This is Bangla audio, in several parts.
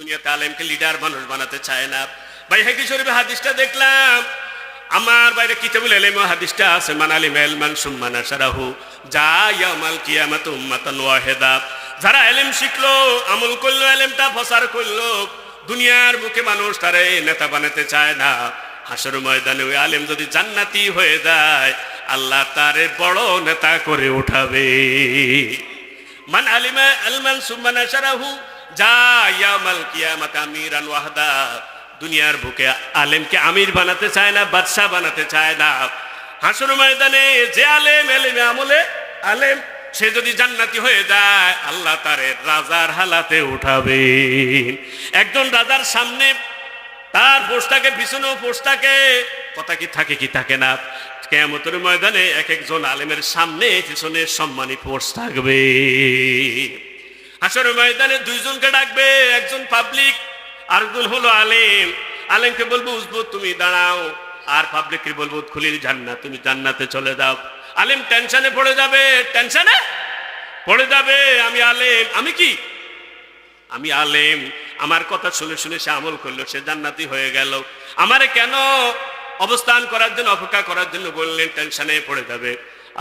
দুনিয়াতে আলেমকে লিডার মানুষ বানাতে চায় না। বাইহাকি শরীফে হাদিসটা দেখলাম, আমার বাইরে কিতাবুল ইলম হাদিসটা আছে, মান আলিমা ইলমান সুম্মা নাশারাহু যা ইয়াউমাল কিয়ামাতি উম্মাতান ওয়াহিদা। যারা ইলম শিখলো, আমল করলো, ইলমটা প্রচার করলো, দুনিয়ার বুকে মানুষ তারে নেতা বানাতে চায় না। হাসর ময়দানে ওই আলেম যদি জান্নাতি হয়ে যায়, আল্লাহ তারে বড় নেতা করে উঠাবে। মান আলিমা ইলমান সুম্মা নাশারাহু যা ইয়াউমাল কিয়ামাতি আমিরান ওয়াহদা। দুনিয়ার বুকে আলেমকে আমির বানাতে চায় না, বাদশাহ বানাতে চায় না। হাসর ময়দানে যে আলেম এলেমে আমলে আলেম, সে যদি জান্নাতি হয়ে যায়, আল্লাহ তারে রাজার হালাতে উঠাবে। একজন রাজার সামনে তার পোস্টাকে, পিছনেও পোস্টাকে, কথা কি থাকে কি থাকে না। কিয়ামতের ময়দানে এক একজন আলেমের সামনে পিছনে সম্মানী পোস্ট থাকবে। হাসর ময়দানে দুইজনকে ডাকবে, একজন পাবলিক, আরেকজন হলো আলেম। আলেমকে বলবো উজবুত তুমি দাঁড়াও, আর পাবলিককে বলবো খুলিল জান্নাত, তুমি জান্নাতে চলে যাও। আলেম টেনশনে পড়ে যাবে, টেনশনে পড়ে যাবে। আমি আলেম, আমি কি, আমি আলেম, আমার কথা শুনে শুনে সে আমল করলো, সে জান্নাতি হয়ে গেল। আমারে কেন অবস্থান করার জন্য, অপেক্ষা করার জন্য বললেন? টেনশনে পড়ে যাবে।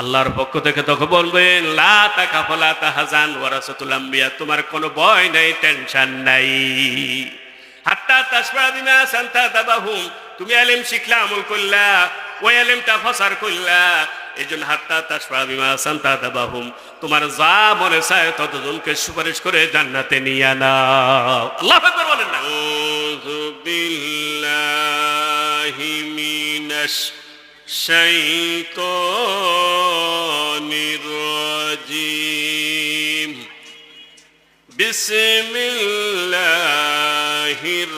আল্লাহর পক্ষ থেকে তখন বলবেন লা তাকাফ ওয়ালা তাহজান ওয়ারাসাতুল আম্বিয়া, তোমার কোনো ভয় নাই, টেনশন নাই। হাত্তা তাসবা বিমা সান্তা দাবাহুম, তুমি ইলম শিখলা, আমল করলা, ওই ইলমটা প্রচার করলা, এইজন্য হাত্তা তাসবা বিমা সান্তা দাবাহুম, তোমার যা মনে চায় ততজনকে সুপারিশ করে জান্নাতে নিয়ে নাও। আল্লাহু আকবার বলেন না। আউযু বিল্লাহি মিনাশ শাইতানির রাজিম। বিসমিল্লাহির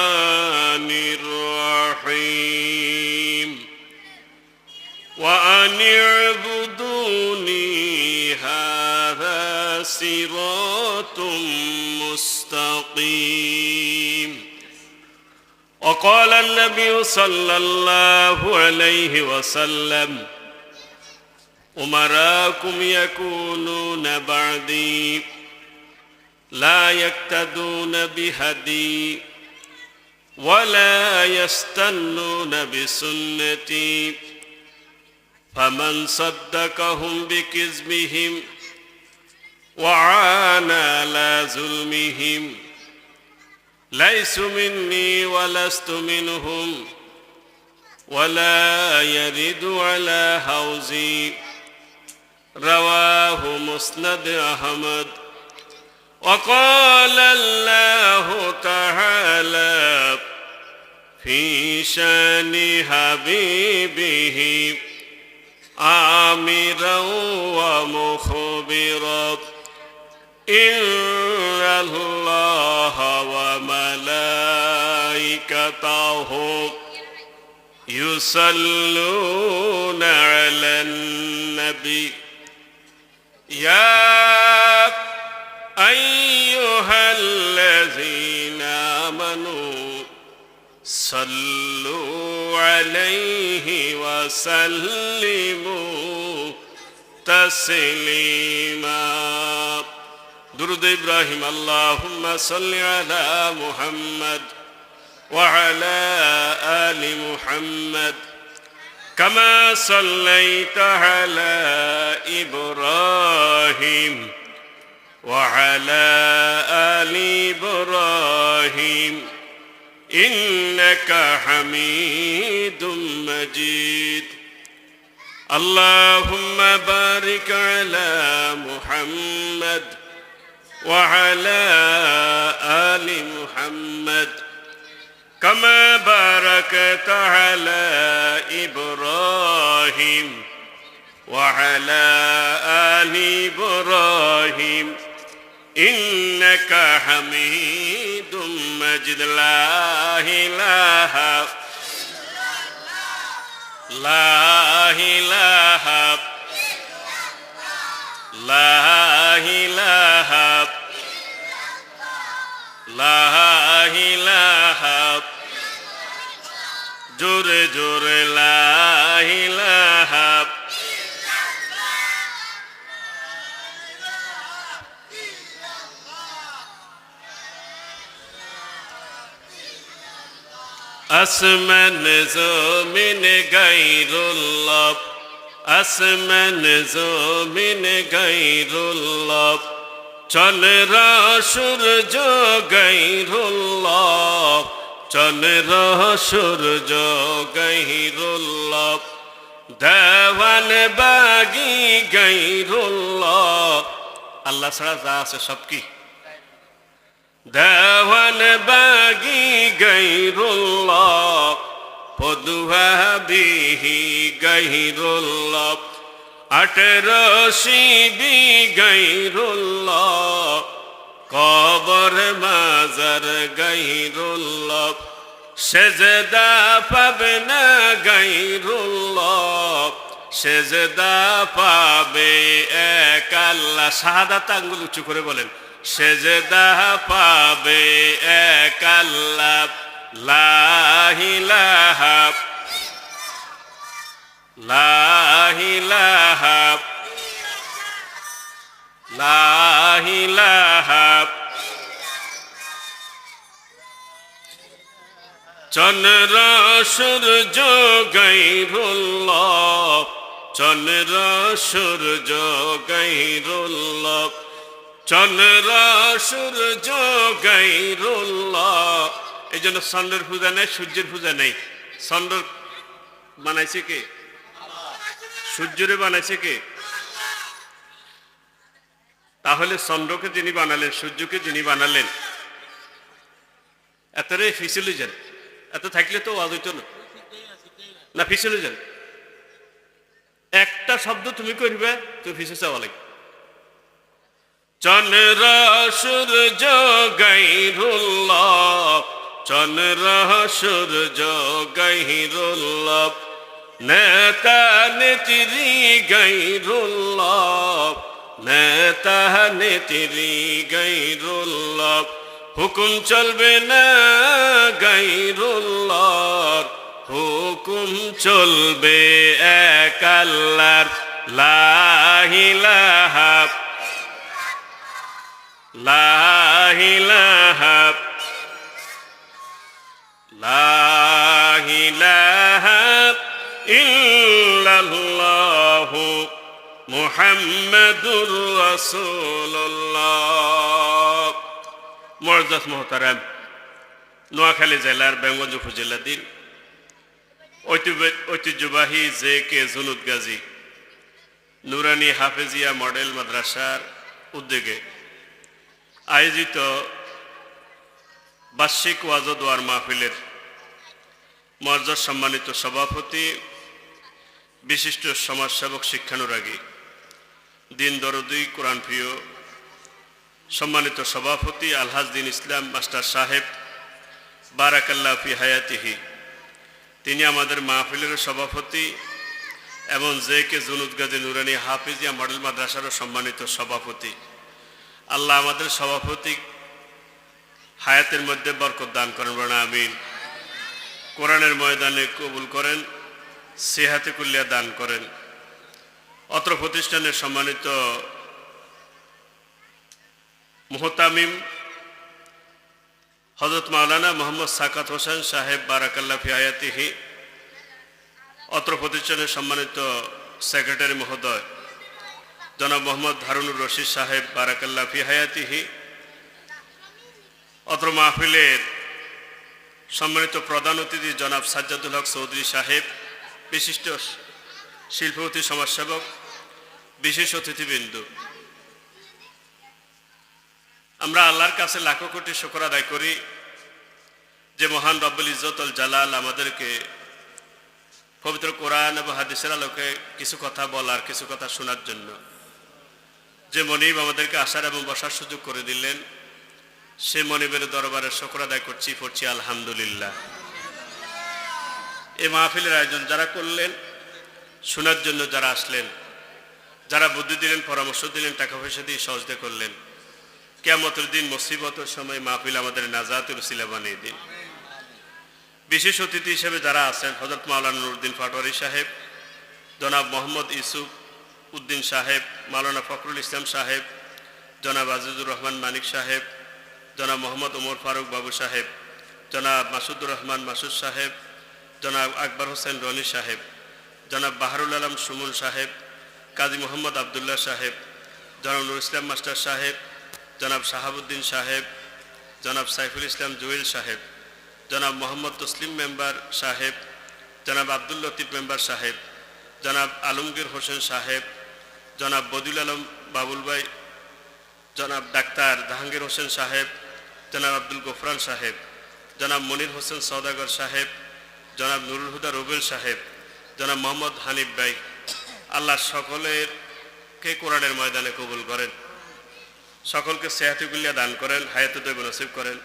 রাহমানির রাহিম। ওয়া আনি'বুদুনি হাযা সিরাতুম মুস্তাকিম। وقال النبي صلى الله عليه وسلم أمراكم يكونون بعدي لا يقتدون بهدي ولا يستنون بسنتي فمن صدقهم بكذبهم وعان على ظلمهم ليسوا مني ولست منهم ولا يرد على حوزي. رواه مسند أحمد. وقال الله تعالى في شان حبيبه آمرا ومخبرا إن الله وملائكته يصلون على النبي يا أيها الذين آمنوا صلوا عليه وسلموا تسليما. درود إبراهيم. اللهم صل على محمد وعلى آل محمد كما صليت على إبراهيم وعلى آل إبراهيم إنك حميد مجيد. اللهم بارك على محمد وعلى آل محمد كما باركت على إبراهيم وعلى آل إبراهيم إنك حميد مجيد. لا إله لا إله لا إله لا إله জোরে জোরে লা ইলাহা আসমান জমিন গায়রুল্লাহ, আসমান জমিন গায়রুল্লাহ, চন্দ্র সূর্য গায়রুল্লাহ, চন্দ্র সূর্য গায়রুল্লাহ, দেওয়ান বাগি গায়রুল্লাহ। আল্লাহ ছাড়া যা আছে সব কি? দেওয়ান বাগি গায়রুল্লাহ, পদুয়া বিহি গায়রুল্লাহ, আটরশি বি গায়রুল্লাহ, কবর মাজার গায়রুল্লাহ, সেজদা পাবে না গায়রুল্লাহ, সেজদা পাবে এক আল্লাহ। শাহাদাত আঙ্গুল উঁচু করে বলেন, সেজদা পাবে এক আল্লাহ। লা ইলাহা, লা ইলাহা, লা ইলাহা। চন্দ্র সূর্য গায়রুল্লাহ, চন্দ্র সূর্য গায়রুল্লাহ, চন্দ্র সূর্য গায়রুল্লাহ। এই জন্য চন্দ্রের পূজা নেই, সূর্যের পূজা নেই। চন্দ্র বানাইছে কে? সূর্যরে বানাইছে কে? তাহলে চন্দ্রকে যিনি বানালেন, সূর্যকে যিনি বানালেন, এতরে ফিসলে যান। এত থাকলে তো ওয়াজ হইতো না, না ফিসলে যান। একটা শব্দ তুমি করবে, তুমি ফিসে চাওয়া লাগবে। চন্দ্র সূর্য গায়রুল্লাহ, চন্দ্র সূর্য গায়রুল্লাহ, নেতা নেত্রী গায়রুল্লাহ, নেতা নেত্রী গায়রুল্লাহ, হুকুম চলবে না গায়রুল্লাহ, হুকুম চলবে এক আল্লাহর। লা ইলাহা, লা ইলাহা, লা ইলাহা ইল্লাল্লাহু মুহাম্মাদুর রাসূলুল্লাহ। মুআজ্জাজ মুহতারাম, নোয়াখালী জেলার বেঙ্গঞ্জ উপজেলাধীন ঐতিহ্যবাহী জে কে জুনুদ গাজী নুরানি হাফেজিয়া মডেল মাদ্রাসার উদ্যোগে আয়োজিত বার্ষিক ওয়াজ ও দোয়ার মাহফিলের মুআজ্জাজ সম্মানিত সভাপতি, বিশিষ্ট সমাজসেবক, শিক্ষানুরাগী, দিন দরদি, কোরআন প্রিয় সম্মানিত সভাপতি আলহাজ দিন ইসলাম মাস্টার সাহেব বারাকাল্লাহ ফি হায়াতিহি, তিনি আমাদের মাহফিলের সভাপতি এবং জে কে জুনুদ গাজী নুরানি হাফিজিয়া মডেল মাদ্রাসারও সম্মানিত সভাপতি। আল্লাহ আমাদের সভাপতি হায়াতের মধ্যে বরকত দান করেন, বলেন আমিন। কোরআনের ময়দানে কবুল করেন, সেহাতে কুল্লিয়া দান করেন। অত্র প্রতিষ্ঠানের সম্মানিত মুহতামিম হযরত মাওলানা মোহাম্মদ সাকাত হোসেন সাহেব বারাকাল্লাহ ফি হায়াতিহি, অত্র প্রতিষ্ঠানের সম্মানিত সেক্রেটারি মহোদয় জনাব মোহাম্মদ হারুনুর রশিদ সাহেব বারাকাল্লাহ ফি হায়াতিহি, অত্র মাহফিলের সম্মানিত প্রধান অতিথি জনাব সাজ্জাদুল হক চৌধুরী সাহেব, বিশিষ্ট শিল্পপতি, সমাজসেবক, বিশেষ অতিথিবৃন্দ, আমরা আল্লাহর কাছে লাখো কোটি শুকর আদায় করি যে মহান রব্বুল ইজ্জতুল জালাল আমাদেরকে পবিত্র কোরআন এবং হাদিসের আলোকে কিছু কথা বলার, কিছু কথা শোনার জন্য যে মনিব আমাদেরকে আসার এবং বসার সুযোগ করে দিলেন, সে মনিবের দরবারে শুকর আদায় করছি, পড়ছি আলহামদুলিল্লাহ। এই মাহফিলের আয়োজন যারা করলেন, শোনার জন্য যারা আসলেন, যারা বুদ্ধি দিলেন, পরামর্শ দিলেন, টাকা পয়সা দিয়ে সহজতে করলেন, কিয়ামতের দিন মুসিবতের সময় মাহফিল আমাদের নাজাতের উসিলা বানিয়ে দিন। বিশেষ অতিথি হিসেবে যারা আছেন, হযরত মাওলানা নুরউদ্দিন পাটোয়ারী সাহেব, জনাব মোহাম্মদ ইউসুফ উদ্দিন সাহেব, মাওলানা ফখরুল ইসলাম সাহেব, জনাব আজিজুর রহমান মানিক সাহেব, জনাব মোহাম্মদ ওমর ফারুক বাবু সাহেব, জনাব মাসুদুর রহমান মাসুদ সাহেব, জনাব আকবর হোসেন রনি সাহেব, জনাব বাহারুল আলম সুমন সাহেব, কাজী মোহাম্মদ আবদুল্লাহ সাহেব, জনাব নুর ইসলাম মাস্টার সাহেব, জনাব শাহাবুদ্দিন সাহেব, জনাব সাইফুল ইসলাম জুয়েল সাহেব, জনাব মোহাম্মদ তসলিম মেম্বার সাহেব, জনাব আব্দুল লতিফ মেম্বার সাহেব, জনাব আলমগীর হোসেন সাহেব, জনাব বদিউল আলম বাবুল ভাই, জনাব ডাক্তার জাহাঙ্গীর হোসেন সাহেব, জনাব আব্দুল গফরান সাহেব, জনাব মনির হোসেন সওদাগর সাহেব, জনাব নুরুল হুদা রুবেল সাহেব, জনাব মোহাম্মদ হানিফ ভাই, আল্লাহ সকলেরকে কোরআনের ময়দানে কবুল করেন, সকলকে সেহাতুকুল্লিয়া দান করেন, হায়াতুদ্দৈব নসিব করেন।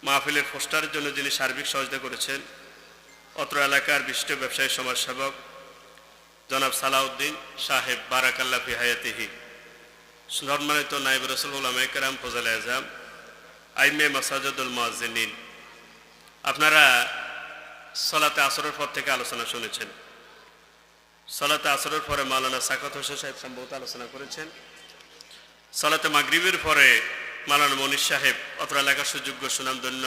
মাহফিলের পোস্টারের জন্য যিনি সার্বিক সহযোগিতা করেছেন অত্র এলাকার বিশিষ্ট ব্যবসায়ী সমাজসেবক জনাব সালাউদ্দিন সাহেব, বারাকাল্লাহ ফি হায়াতিহি, সম্মানিত নায়েব রাসূল উলামায়ে কেরাম, ফজলে আজম, আইমে মাসাজিদুল মুয়াজ্জিনিন, আপনারা সালাতে আসরের পর থেকে আলোচনা শুনেছেন। সালাতে আসরের পরে মাওলানা সাকাত হোসেন সাহেব সম্ভবত আলোচনা করেছেন। সালাতে মাগরিবের পরে মাওলানা মনির সাহেব, অত্র এলাকার সুযোগ্য সুনামধন্য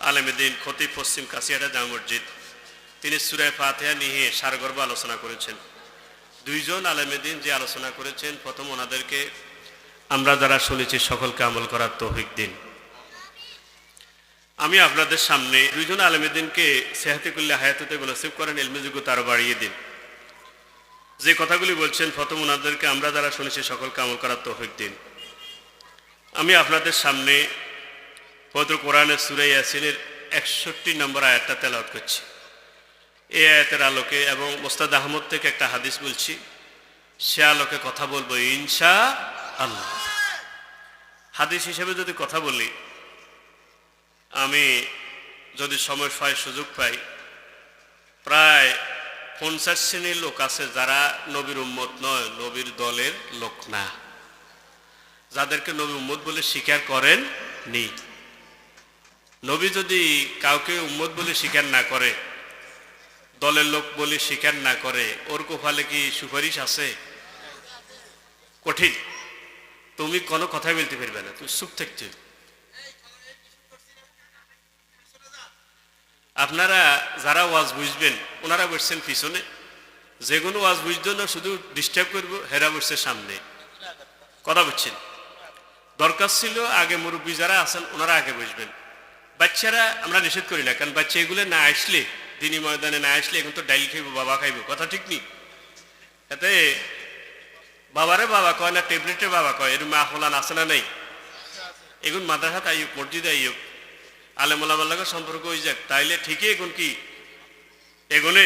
আলেমদ্দিন, খতিব পশ্চিম কাশিয়াটা জামে মসজিদ, তিনি সূরা ফাতিহা নিয়ে সারগর্ভ আলোচনা করেছেন। দুইজন আলেমদ্দিন যে আলোচনা করেছেন, প্রথম ওনাদেরকে আমরা যারা শুনেছি সকলকে আমল করার তৌফিক দিন। আমি আপনাদের সামনে দুইজন আলেমদ্দিনকে সেহাতুকুল্লিয়া হায়াতুতে নসিব করেন, ইলমি যোগ্যতা আরো বাড়িয়ে দিন। যে কথাগুলি বলছেন, প্রথম ওনাদেরকে আমরা যারা শুনেছি সকলকে আমল করার তৌফিক দিন। আমি আপনাদের সামনে পবিত্র কোরআনের সূরা ইয়াসিনের 61 নম্বর আয়াতটা তেলাওয়াত করছি। এই আয়াতের আলোকে এবং মোস্তাদ আহমদ থেকে একটা হাদিস বলছি, সে আলোকে কথা বলবো ইনশাআল্লাহ। হাদিস হিসেবে যদি কথা বলি, আমি যদি সময় পাই, সুযোগ পাই, প্রায় 50 শ্রেণীর লোক আছে যারা নবীর উম্মত নয়, নবীর দলের লোক না, যাদেরকে নবী উম্মত বলে স্বীকার করেন নি। নবী যদি কাউকে উম্মত বলে স্বীকার না করে, দলের লোক বলে স্বীকার না করে, ওর কোফালে কি সুপারিশ আছে? কঠিন। তুমি কোনো কথাই বলতে পারবে না, তুমি চুপ থাকতে। আপনারা যারা ওয়াজ বুঝবেন ওনারা বসছেন পিছনে, যে কোনো ওয়াজ বুঝবেন না, শুধু ডিস্টার্ব করবো, হেরা বসছে সামনে, কথা বুঝছেন। দরকার ছিল আগে মুরব্বী যারা আছেন ওনারা আগে বুঝবেন। বাচ্চারা আমরা নিষেধ করি না, কারণ বাচ্চা এগুলো না আসলে, দিনী ময়দানে না আসলে এখন তো ডাইল খাইব, বাবা খাইব, কথা ঠিক নেই। এতে বাবারে বাবা কয় না, ট্যাবলেটে বাবা কয়, এর মা হলান আছে না নেই? এগুন মাদ্রাসাত আইয়ুক, মসজিদে আইয়ুক, আলেমুলামার সম্পর্ক হয়ে যাক, তাইলে ঠিকই এখন কি এগুনে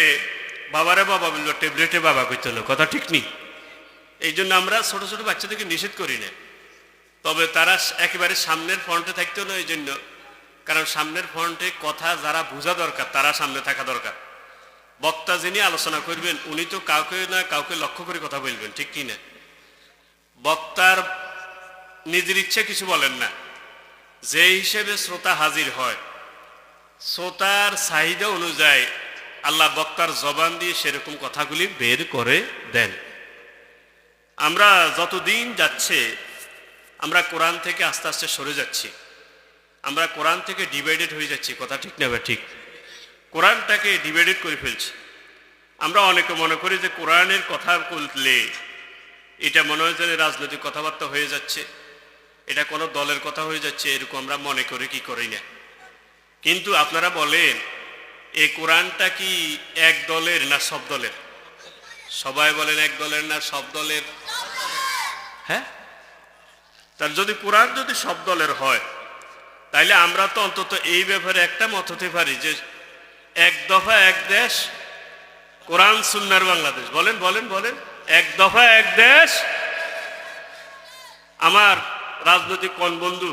বাবারে বাবা বললো, ট্যাবলেটে বাবা কইতে হলো, কথা ঠিক নেই। এই জন্য আমরা ছোট ছোট বাচ্চাদেরকে নিষেধ করি না, তবে তারা একেবারে সামনের ফ্রন্টে থাকতে হলো। এই জন্য, কারণ সামনের ফ্রন্টে কথা যারা বোঝা দরকার তারা সামনে থাকা দরকার। বক্তা যিনি আলোচনা করবেন উনি তো কাউকে না কাউকে লক্ষ্য করে কথা বলবেন, ঠিক কি না? বক্তার নিজের ইচ্ছে কিছু বলেন না, যে হিসেবে শ্রোতা হাজির হয়, শ্রোতার চাহিদা অনুযায়ী আল্লাহ বক্তার জবান দিয়ে সেরকম কথাগুলি বের করে দেন। আমরা যতদিন যাচ্ছে আমরা কোরআন থেকে আস্তে আস্তে সরে যাচ্ছি, আমরা কোরআন থেকে ডিভাইডেড হয়ে যাচ্ছি, কথা ঠিক না? ঠিক, কোরআনটাকে ডিভাইডেড করে ফেলছি। আমরা অনেকে মনে করি যে কোরআনের কথা বললে এটা মনে হয় যে রাজনৈতিক কথাবার্তা হয়ে যাচ্ছে, এটা কোনো দলের কথা হয়ে যাচ্ছে, এরকম আমরা মনে করি কি করি না। কিন্তু আপনারা বলেন এই কোরআনটা কি এক দলের না সব দলের? সবাই বলেন এক দলের না সব দলের? হ্যাঁ, তার যদি কোরআন যদি সব দলের হয়, তাইলে আমরা তো অন্তত এই ব্যাপারে একটা মত হতে পারি যে এক দফা এক দেশ, কোরআন সুন্নাহর বাংলাদেশ। বলেন বলেন বলেন, এক দফা এক দেশ। আমার রাজনৈতিক কোন বন্ধু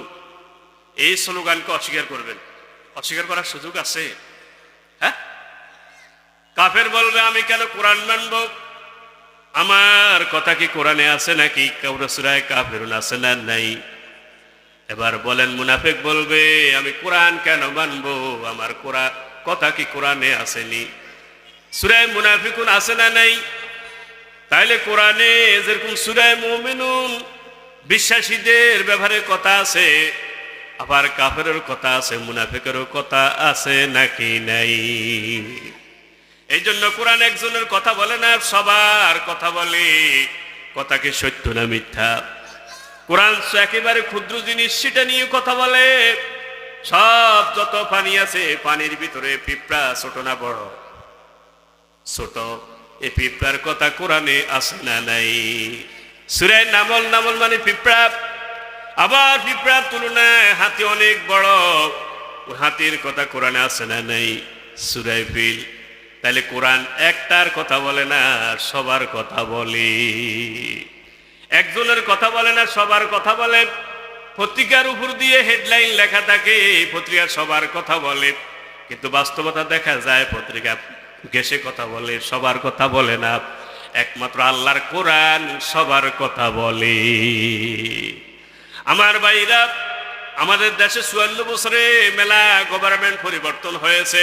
এই স্লোগানকে অস্বীকার করবেন? অস্বীকার করার সুযোগ আছে? হ্যাঁ, কাফের বলবে আমি কেন কোরআন মানব? আমার কথা কি কোরআনে আছে নাকি? সূরা কাফিরুন আছে না নাই? এবার বলেন মুনাফিক বলবে আমি কোরআন কেন মানবো, আমার কথা কি কোরআনে আসেনি? সূরা মুনাফিকুন আছে না নাই? তাইলে কোরআনে যেরকম সূরা মুমিনুন বিশ্বাসীদের ব্যাপারে কথা আছে, আবার কাফেরের কথা আছে, মুনাফিকেরও কথা আছে নাকি নাই? এই জন্য কোরআন একজনের কথা বলে না, সবার কথা বলে। কথা কি সত্য না মিথ্যা? কোরআন একেবারে ক্ষুদ্র জিনিস, সেটা নিয়ে কথা বলে। সব যত পানি আছে, পানির ভিতরে পিঁপড়া ছোট না বড়? ছোট। এই পিঁপড়ার কথা কোরআনে আছে না নাই? সূরা নামল, নামল মানে পিঁপড়া। আবার পিঁপড়ার তুলনায় হাতি অনেক বড়, হাতির কথা কোরআনে আছে না নাই? সূরা ফিল। তাহলে কোরআন একটার কথা বলে না, সবার কথা বলে। একজনের কথা বলে না, সবার কথা বলে। পত্রিকার উপর দিয়ে হেডলাইন লেখা থাকে, পত্রিকা সবার কথা বলে, কিন্তু বাস্তবতা দেখা যায় পত্রিকা ঘেঁষে কথা বলে, সবার কথা বলে না। একমাত্র আল্লাহর কোরআন সবার কথা বলে। আমার ভাইরা, আমাদের দেশে 54 বছরে মেলা গভর্নমেন্ট পরিবর্তন হয়েছে,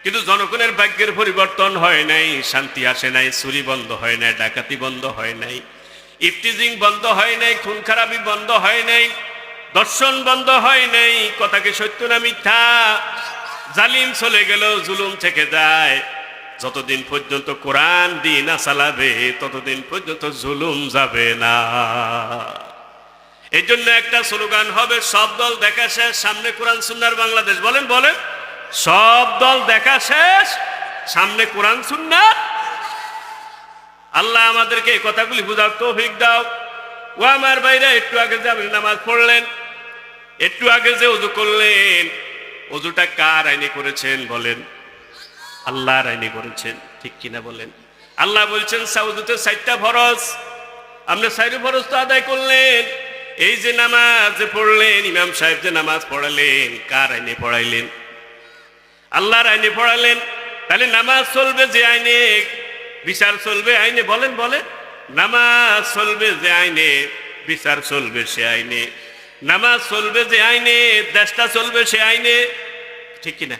কিন্তু জনগণের ভাগ্যের পরিবর্তন হয় নাই, শান্তি আসে নাই, চুরি বন্ধ হয় নাই, ডাকাতি বন্ধ হয় নাই, ইফটিজিং বন্ধ হয় নাই, খুন খারাপি বন্ধ হয় নাই, দর্শন বন্ধ হয় নাই। কথা কি সত্য না মিথ্যা? জালিম চলে গেল, জুলুম থেকে যায়। যতদিন পর্যন্ত কোরআন দিন না চালাবে, ততদিন পর্যন্ত জুলুম যাবে না। এই জন্য একটা স্লোগান হবে, সব দল দেখা শেষ, সামনে কোরআন সুন্নাহর বাংলাদেশ। বলেন বলেন, সব দল দেখা শেষ, সামনে কোরআন সুন্নাহ। আল্লাহ আমাদেরকে এই কথাগুলি বুঝার তৌফিক দাও। ও আমার ভাইরা, একটু আগে যে আপনি নামাজ পড়লেন, একটু আগে যে ওযু করলেন, ওযুটা কার আইনে করেছেন? বলেন। আল্লাহর আইনে করেছেন, ঠিক কিনা বলেন? আল্লাহ বলছেন ওযুতে 4টা ফরজ, আপনি 4 ফরজ তো আদায় করলেন। এই যে নামাজ যে পড়লেন, ইমাম সাহেব যে নামাজ পড়ালেন, কার আইনে পড়াইলেন? আল্লাহর আইনে পড়ালেন। তাহলে নামাজ চলবে যে আইনে, বিচার চলবে আইনে। বলেন বলেন, নামাজ চলবে যে আইনে, বিচার চলবে সে আইনে। নামাজ চলবে যে আইনে, দেশটা চলবে সে আইনে, ঠিক কিনা?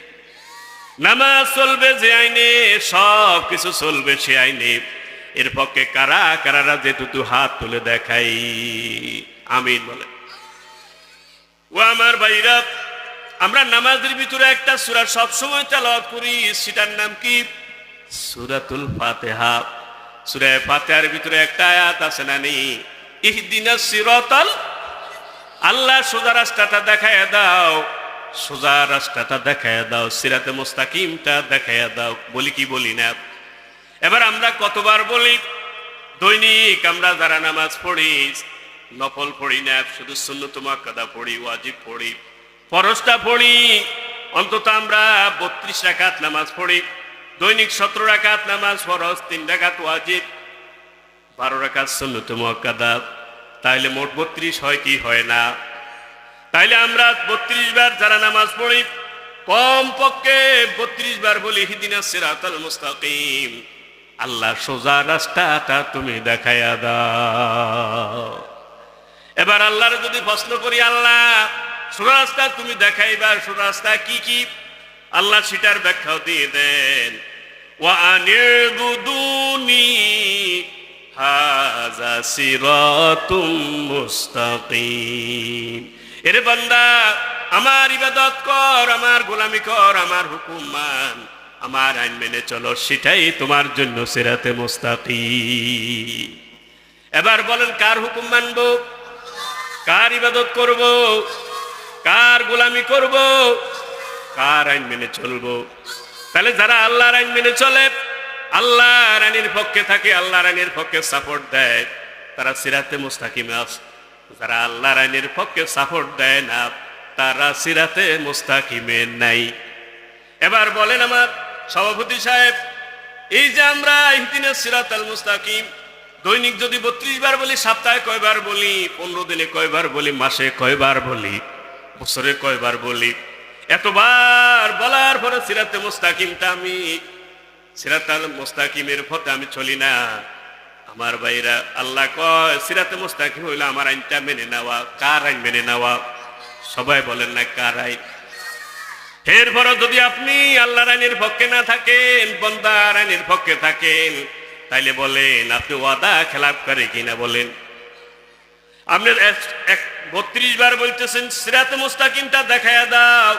নামাজ চলবে যে আইনে, সব কিছু চলবে সে আইনে। এর পক্ষে কারা কারারা যেটুকু হাত তুলে দেখাই, আমিন বলে। ও আমার ভাইরা, আমরা নামাজের ভিতরে একটা সূরা সবসময় তেলাওয়াত করি, সেটার নাম কি? সূরাতুল ফাতিহা। সূরা ফাতিহার ভিতরে একটা আয়াত আছে না নেই? ইহদিনাস সিরাতাল, আল্লাহ সোজা রাস্তাটা দেখায়া দাও, সোজা রাস্তাটা দেখায়া দাও, সিরাতে মুস্তাকিমটা দেখায়া দাও। বলি কি বলি না? এবার আমরা কতবার বলি? দৈনিক আমরা যারা নামাজ পড়ি, নফল পড়ি না, শুধু সুন্নত মুআক্কাদা পড়ি, ওয়াজিব পড়ি, ফরজটা পড়ি, অন্তত আমরা 32 রাকাত নামাজ পড়ি। দৈনিক 17 রাকাত নামাজ ফরজ, 3 রাকাত ওয়াজিব, 12 রাকাত সুন্নত মুআক্কাদা। তাইলে মোট 32 হয় কি হয় না? তাইলে আমরা 32 বার যারা নামাজ পড়ি, কম পক্ষে 32 বার বলি ইহদিনাস সিরাতাল মুস্তাকিম, আল্লাহ সোজা রাস্তাটা তুমি দেখায়া দাও। এবার আল্লাহর যদি প্রশ্ন করি, আল্লাহ সোজা রাস্তা তুমি দেখাইবা, সোজা রাস্তা কি কি? আল্লাহ সেটার ব্যাখ্যাও দিয়ে দেন। ওয়া আনিবুদুনি হাযা সিরাতুম মুস্তাকিম। এরে বান্দা, আমার ইবাদত কর, আমার গোলামি কর, আমার হুকুম মান, আমার আইন মেনে চলো, সেটাই তোমার জন্য সিরাতে মুস্তাকিম। এবার বলেন, কার হুকুম মানব? কার ইবাদত করব? কার গোলামি করব? কার আইন মেনে চলবো? তাহলে যারা আল্লাহর আইন মেনে চলে, আল্লাহর আইনের পক্ষে থাকে, আল্লাহর আইনের পক্ষে সাপোর্ট দেয়, তারা সিরাতে মুস্তাকিমে আছে। যারা আল্লাহর আইনের পক্ষে সাপোর্ট দেয় না, তারা সিরাতে মুস্তাকিমে নাই। এবার বলেন আমার সভাপতি সাহেব, এই যে আমরা ইহদিনাস সিরাতাল মুস্তাকিম দৈনিক যদি 32 বার বলি, সপ্তাহে কয়বার বলি, 15 দিনে কয়বার বলি, মাসে কয়বার বলি, বছরে কয়বার বলি? এতবার বলার পরে সিরাতে মুস্তাকিমটা আমি, সিরাতাল মুস্তাকিমের পথে আমি চলি না। আমার ভাইরা, আল্লাহ কয় সিরাতে মুস্তাকিম হইলো আমার আইনটা মেনে নেওয়া। কার আইন মেনে নেওয়া? সবাই বলেন না কার আইন? এরপরও যদি আপনি আল্লাহর আইনের পক্ষে না থাকেন, বান্দার আইনের পক্ষে থাকেন, তাইলে বলেন আপনি ওয়াদা খেলাপ করে কিনা? বলেন। আপনি 32 বার বলতেছেন সিরাতে মুস্তাকিমটা দেখায়া দাও।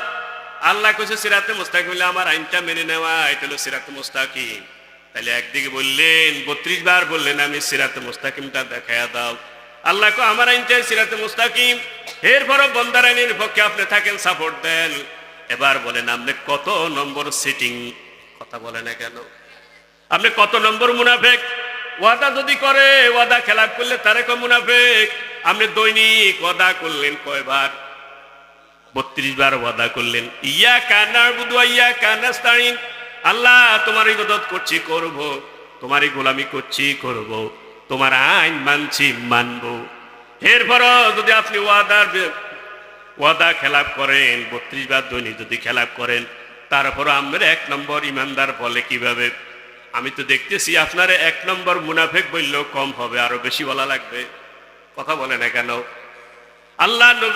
আল্লাহ কইছে সিরাতে মুস্তাকিম হলে আমার আইনটা মেনে নেওয়া, এটা হলো সিরাতে মুস্তাকিম। তাহলে একদিকে বললেন 32 বার বললেন আমি সিরাতে মুস্তাকিমটা দেখায়া দাও। আল্লাহ কো আমার আইনটাই সিরাতে মুস্তাকিম। এরপরও বন্দার আইনের পক্ষে আপনি থাকেন, সাপোর্ট দেন। এবার বলেন আপনি কত নম্বর সিটিং? কথা বলে না কেন? আপনি কত নম্বর মুনাফেক? ওয়াদা যদি করে, ওয়াদা খেলাপ করলে তারে কয় মুনাফেক। আপনি দৈনিক ওয়াদা করলেন কয়বার? 32 বার ওয়াদা করলেন। ইয়াকা না'বুদু ওয়া ইয়াকা নাস্তাঈন, আল্লাহ তোমার ইবাদত করছি করব, তোমারই গোলামি করছি করব, তোমার আইন মানছি মানব। এরপরও যদি আপনি ওয়াদা খেলাপ করেন, 32 বার দৈনিক যদি খেলাপ করেন, তারপর আমরা 1 নম্বর ইমানদার বলে কিভাবে? আমি তো দেখতেছি আপনার 1 নম্বর মুনাফেক বললেও কম হবে, আরো বেশি বলা লাগবে। কথা বলে না কেন? আল্লাহ নবী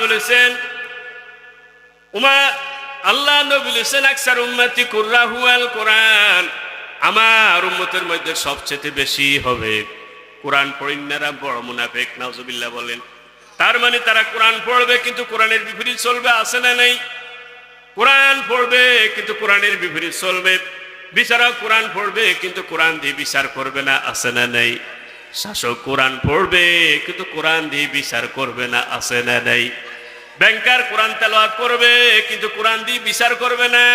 বলেছেন আকসার উম্মতি কুররাহু আল কোরআন, আমার উম্মতের মধ্যে সবচেয়ে বেশি হবে কোরআন পড়িনারা বড় মুনাফিক। নাউজুবিল্লাহ বলেন। তার মানে তারা কোরআন পড়বে কিন্তু কোরআনের বিপরীত চলবে, আছে না নাই? কোরআন পড়বে কিন্তু কোরআনের বিপরীত চলবে। বিচারক কোরআন পড়বে কিন্তু কোরআন দিয়ে বিচার করবে না, আছে না নাই? শাসক কোরআন পড়বে কিন্তু কোরআন দিয়ে বিচার করবে না, আছে না নাই? ব্যাংকার কোরআন তেলাওয়াত করবে কিন্তু কোরআন দিয়ে বিচার করবে না,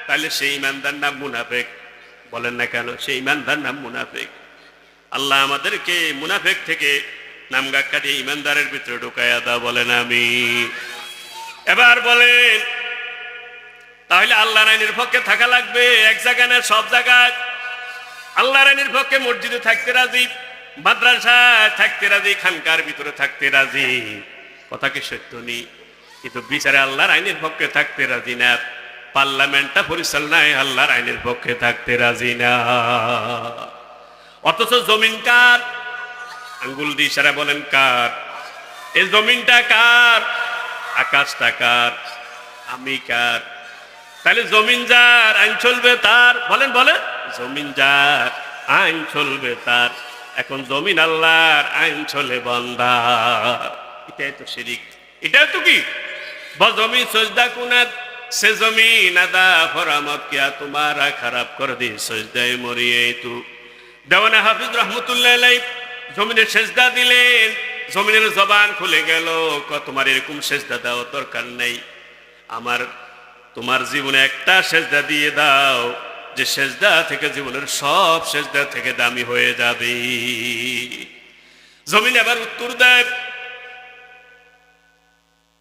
তাহলে সেই ইমানদার নাম মুনাফিক। বলেন না কেন? সেই ইমানদার নাম মুনাফিক। আল্লাহ আমাদেরকে মুনাফিক থেকে নামগাক কাটিয়ে ইমানদারের ভিতরে ঢুকাইয়া দাও, বলেন আমিন। এবার বলেন তাহলে আল্লাহর আইনের পক্ষে থাকা লাগবে এক জায়গায় না, সব জায়গায়। আল্লাহর আইনের পক্ষে মসজিদে থাকতে রাজি, মাদ্রাসায় থাকতে রাজি, খানকার ভিতরে থাকতে রাজি। কথা কি সত্য নেই? কিন্তু বিচারে আল্লাহর আইনের পক্ষে থাকতে রাজি না। পার্লামেন্টটা পরিচালনায় আল্লাহর আইনের পক্ষে থাকতে রাজি না। অথচ জমিন কার? আঙ্গুল দিয়ে ইশারা বলেন কার? এই জমিনটা কার? আকাশটা কার? আমি কার? তাহলে জমিন যার আইন চলবে তার। বলেন বলেন, জমিন যার আইন চলবে তার। এখন জমিন আল্লাহর, আইন চলে বান্দার। এটাই তো শিরিক। এটাই তো কি? জমিন সজদা কুনাত সে জমিন আদা ফরামত কিয়া তোমারা খারাপ করে দি সজদায় মরিয়ে তু। দেওয়ানা হাফিজ রহমতুল্লাহ আলাইহি জমিনের সেজদা দিলেন, জমিনের জবান খুলে গেল। তোমার এরকম সেজদা দেওয়ার দরকার নাই, আমার তোমার জীবনে একটা সেজদা দিয়ে দাও, যে সেজদা থেকে জীবনের সব সেজদা থেকে দামি হয়ে যাবে। জমিন আবার উত্তর দেয়,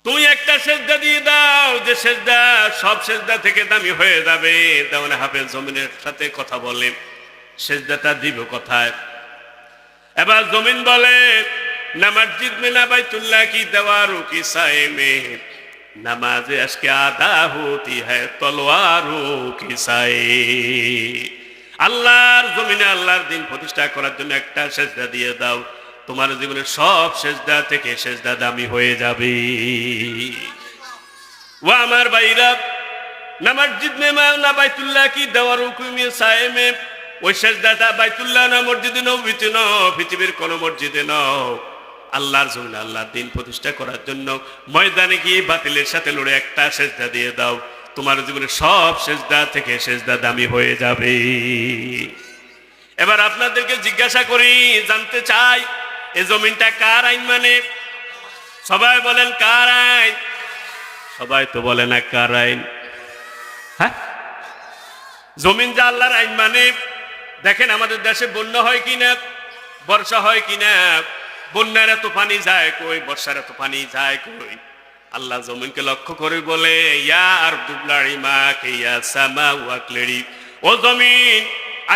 তুমি একটা সেজদা দিয়ে দাও, যে সেজদা সব সেজদা থেকে দামি হয়ে যাবে। দেওয়ানা হাফেজ জমিনের সাথে কথা বলে, সেজদাটা দিব কোথায়? এবার জমিন বলে, না মসজিদ মে না বাইতুল্লাহ কি দেওয়ারু কি সায়ে মে, নামাজে আজকে আদা হতি হ্যায় তলোয়ারু কি সায়ে। আল্লাহর জমিনে আল্লাহর দিন প্রতিষ্ঠা করার জন্য একটা সেজদা দিয়ে দাও, তোমার জীবনের সব সেজদা থেকে সেজদা দামি হয়ে যাবে। ও আমার ভাইরা, না মসজিদ মে না বাইতুল্লাহ কি দেওয়ারু কি সায়ে মে, ওই সেজদাটা বাইতুল্লাহ না মসজিদে নববীতে নাও, পৃথিবীর কোন মসজিদে নাও। আল্লাহর জন্য আল্লাহর দিন প্রতিষ্ঠা করার জন্য ময়দানে গিয়ে বাতিলের সাথে লড়ে একটা সেজদা দিয়ে দাও, তোমার জীবনের সব সেজদা থেকে সেজদা দামি হয়ে যাবে। এবার আপনাদেরকে জিজ্ঞাসা করি, জানতে চাই, এই জমিনটা কার আইন মানে? সবাই বলেন কার আইন? সবাই তো বলে না কার আইন। হ্যাঁ, জমিন যা আল্লাহর আইন মানে। দেখেন আমাদের দেশে বন্যা হয় কিনা, বর্ষা হয় কিনা? বন্যার এত পানি যায় কই, বর্ষার এত পানি যায় কই? আল্লাহ জমিনকে লক্ষ্য করে বলে, ইয়া আরদুবলাড়ি মা কে ইয়া সামা ওয়াকলেড়ি, ও জমিন